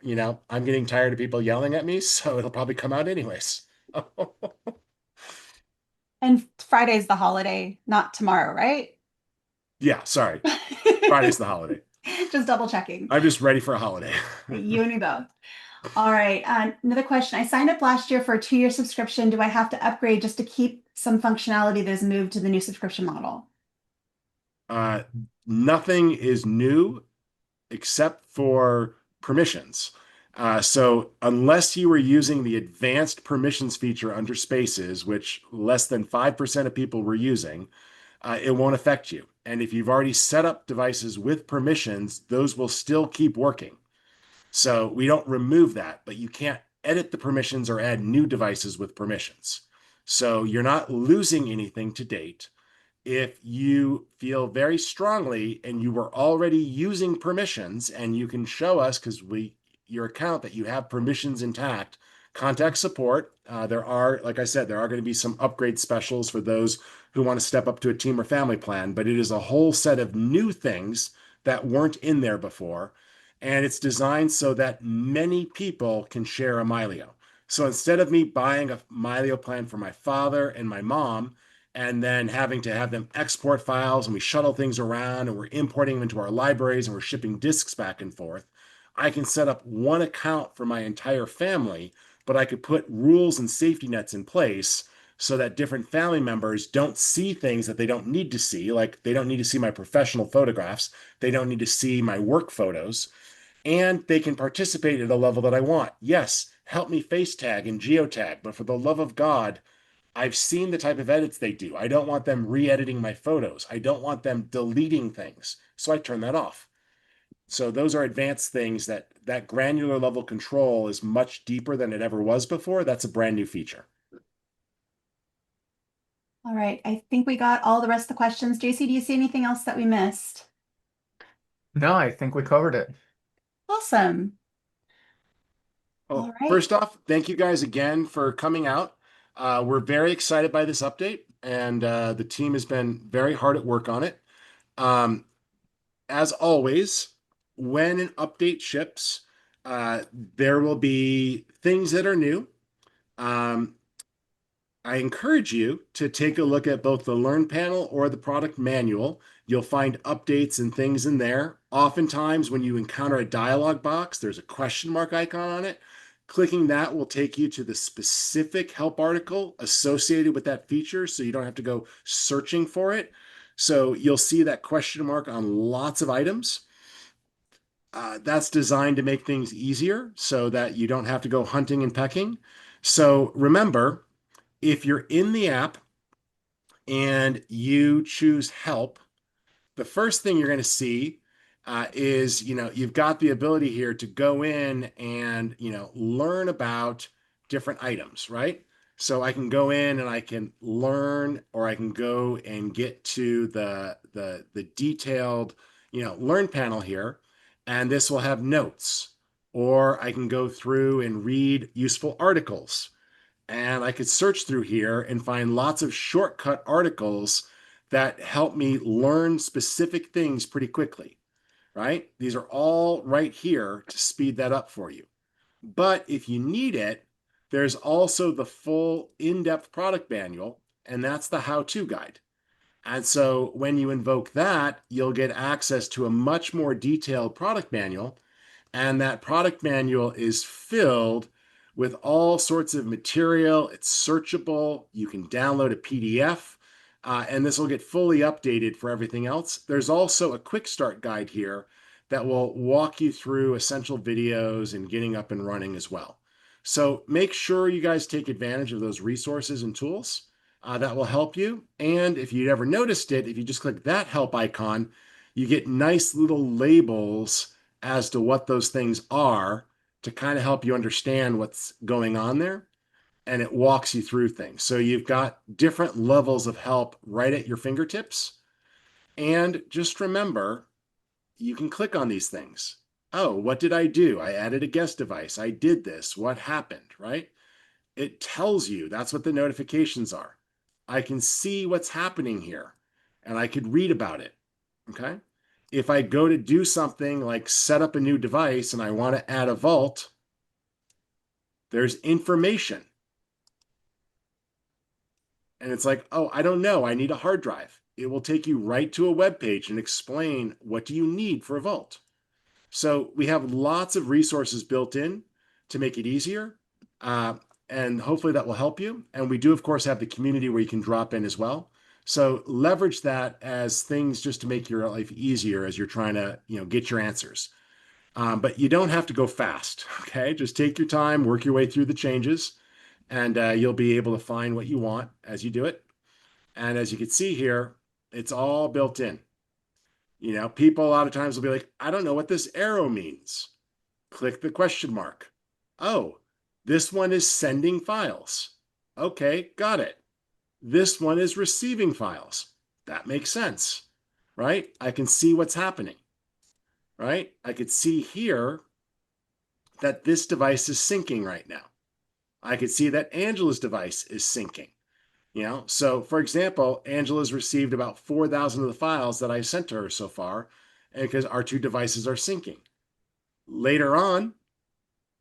I'm getting tired of people yelling at me, so it'll probably come out anyways. And Friday's the holiday, not tomorrow, right? Yeah, sorry. Friday's the holiday. Just double checking. I'm just ready for a holiday. You and me both. All right. Another question. I signed up last year for a 2-year subscription. Do I have to upgrade just to keep some functionality that is moved to the new subscription model? Nothing is new except for permissions. So unless you were using the advanced permissions feature under spaces, which less than 5% of people were using, it won't affect you. And if you've already set up devices with permissions, those will still keep working. So we don't remove that, but you can't edit the permissions or add new devices with permissions. So you're not losing anything to date. If you feel very strongly and you were already using permissions and you can show us because your account that you have permissions intact, contact support. Like I said, there are going to be some upgrade specials for those who want to step up to a team or family plan, but it is a whole set of new things that weren't in there before. and it's designed so that many people can share a Mylio. So instead of me buying a Mylio plan for my father and my mom, and then having to have them export files and we shuttle things around and we're importing them into our libraries and we're shipping disks back and forth, I can set up one account for my entire family, but I could put rules and safety nets in place so that different family members don't see things that they don't need to see. Like they don't need to see my professional photographs. They don't need to see my work photos, and they can participate at a level that I want. Yes, help me face tag and geotag, but for the love of God, I've seen the type of edits they do. I don't want them re-editing my photos. I don't want them deleting things. So I turn that off. So those are advanced things that granular level control is much deeper than it ever was before. That's a brand new feature. All right. I think we got all the rest of the questions. JC, do you see anything else that we missed? No, I think we covered it. Awesome. Well, All right. first off, thank you guys again for coming out. We're very excited by this update, and the team has been very hard at work on it. As always, when an update ships, there will be things that are new. I encourage you to take a look at both the Learn panel or the product manual. You'll find updates and things in there. Oftentimes, when you encounter a dialog box, there's a question mark icon on it. Clicking that will take you to the specific help article associated with that feature, so you don't have to go searching for it. So you'll see that question mark on lots of items. That's designed to make things easier so that you don't have to go hunting and pecking. So remember, if you're in the app and you choose help, the first thing you're going to see is, you've got the ability here to go in and, learn about different items, right? So I can go in and I can learn, or I can go and get to the detailed, learn panel here, and this will have notes, or I can go through and read useful articles. And I could search through here and find lots of shortcut articles that help me learn specific things pretty quickly, right? These are all right here to speed that up for you. But if you need it, there's also the full in-depth product manual, and that's the how-to guide. And so when you invoke that, you'll get access to a much more detailed product manual, and that product manual is filled with all sorts of material. It's searchable. You can download a PDF, and this will get fully updated for everything else. There's also a quick start guide here that will walk you through essential videos and getting up and running as well. So make sure you guys take advantage of those resources and tools that will help you. And if you ever noticed it, if you just click that help icon, you get nice little labels as to what those things are to kind of help you understand what's going on there. And it walks you through things. So you've got different levels of help right at your fingertips. And just remember, you can click on these things. Oh, what did I do? I added a guest device. I did this. What happened, right? It tells you. That's what the notifications are. I can see what's happening here and I could read about it. Okay. If I go to do something like set up a new device and I want to add a vault, there's information. And it's like, oh, I don't know. I need a hard drive. It will take you right to a web page and explain what do you need for a vault. So we have lots of resources built in to make it easier. And hopefully that will help you. And we do, of course, have the community where you can drop in as well. So leverage that as things just to make your life easier as you're trying to, get your answers. But you don't have to go fast, okay? Just take your time, work your way through the changes, and you'll be able to find what you want as you do it. And as you can see here, it's all built in. People a lot of times will be like, I don't know what this arrow means. Click the question mark. Oh, this one is sending files. Okay, got it. This one is receiving files. That makes sense, right? I can see what's happening, right? I could see here that this device is syncing right now. I could see that Angela's device is syncing. So for example, Angela's received about 4,000 of the files that I sent to her so far, and because our two devices are syncing. Later on,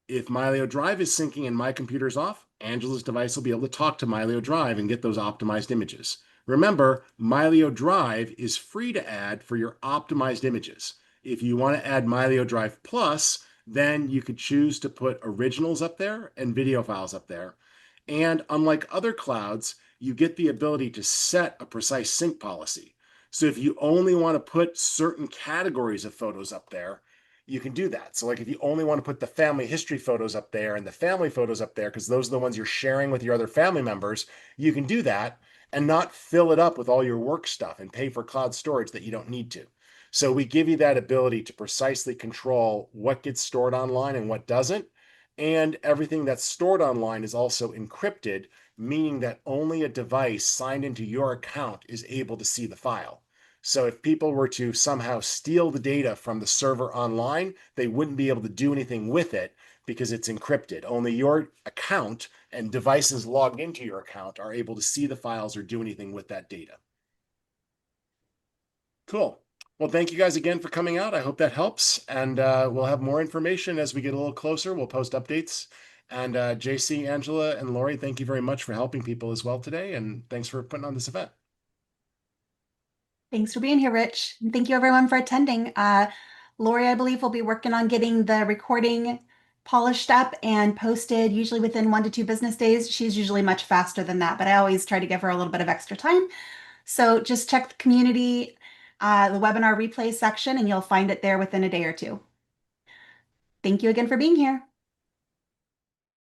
if Mylio Drive is syncing and my computer's off, Angela's device will be able to talk to Mylio Drive and get those optimized images. Remember, Mylio Drive is free to add for your optimized images. If you want to add Mylio Drive Plus, then you could choose to put originals up there and video files up there. And unlike other clouds, you get the ability to set a precise sync policy. So if you only want to put certain categories of photos up there, you can do that. So like if you only want to put the family history photos up there and the family photos up there, because those are the ones you're sharing with your other family members, you can do that and not fill it up with all your work stuff and pay for cloud storage that you don't need to. So we give you that ability to precisely control what gets stored online and what doesn't. And everything that's stored online is also encrypted, meaning that only a device signed into your account is able to see the file. So if people were to somehow steal the data from the server online, they wouldn't be able to do anything with it because it's encrypted. Only your account and devices logged into your account are able to see the files or do anything with that data. Cool. Well, thank you guys again for coming out. I hope that helps. And we'll have more information as we get a little closer. We'll post updates. And JC, Angela, and Lori, thank you very much for helping people as well today. And thanks for putting on this event. Thanks for being here, Rich. And thank you everyone for attending. Lori, I believe, will be working on getting the recording polished up and posted usually within 1 to 2 business days. She's usually much faster than that, but I always try to give her a little bit of extra time. So just check the community, the webinar replay section, and you'll find it there within a day or two. Thank you again for being here.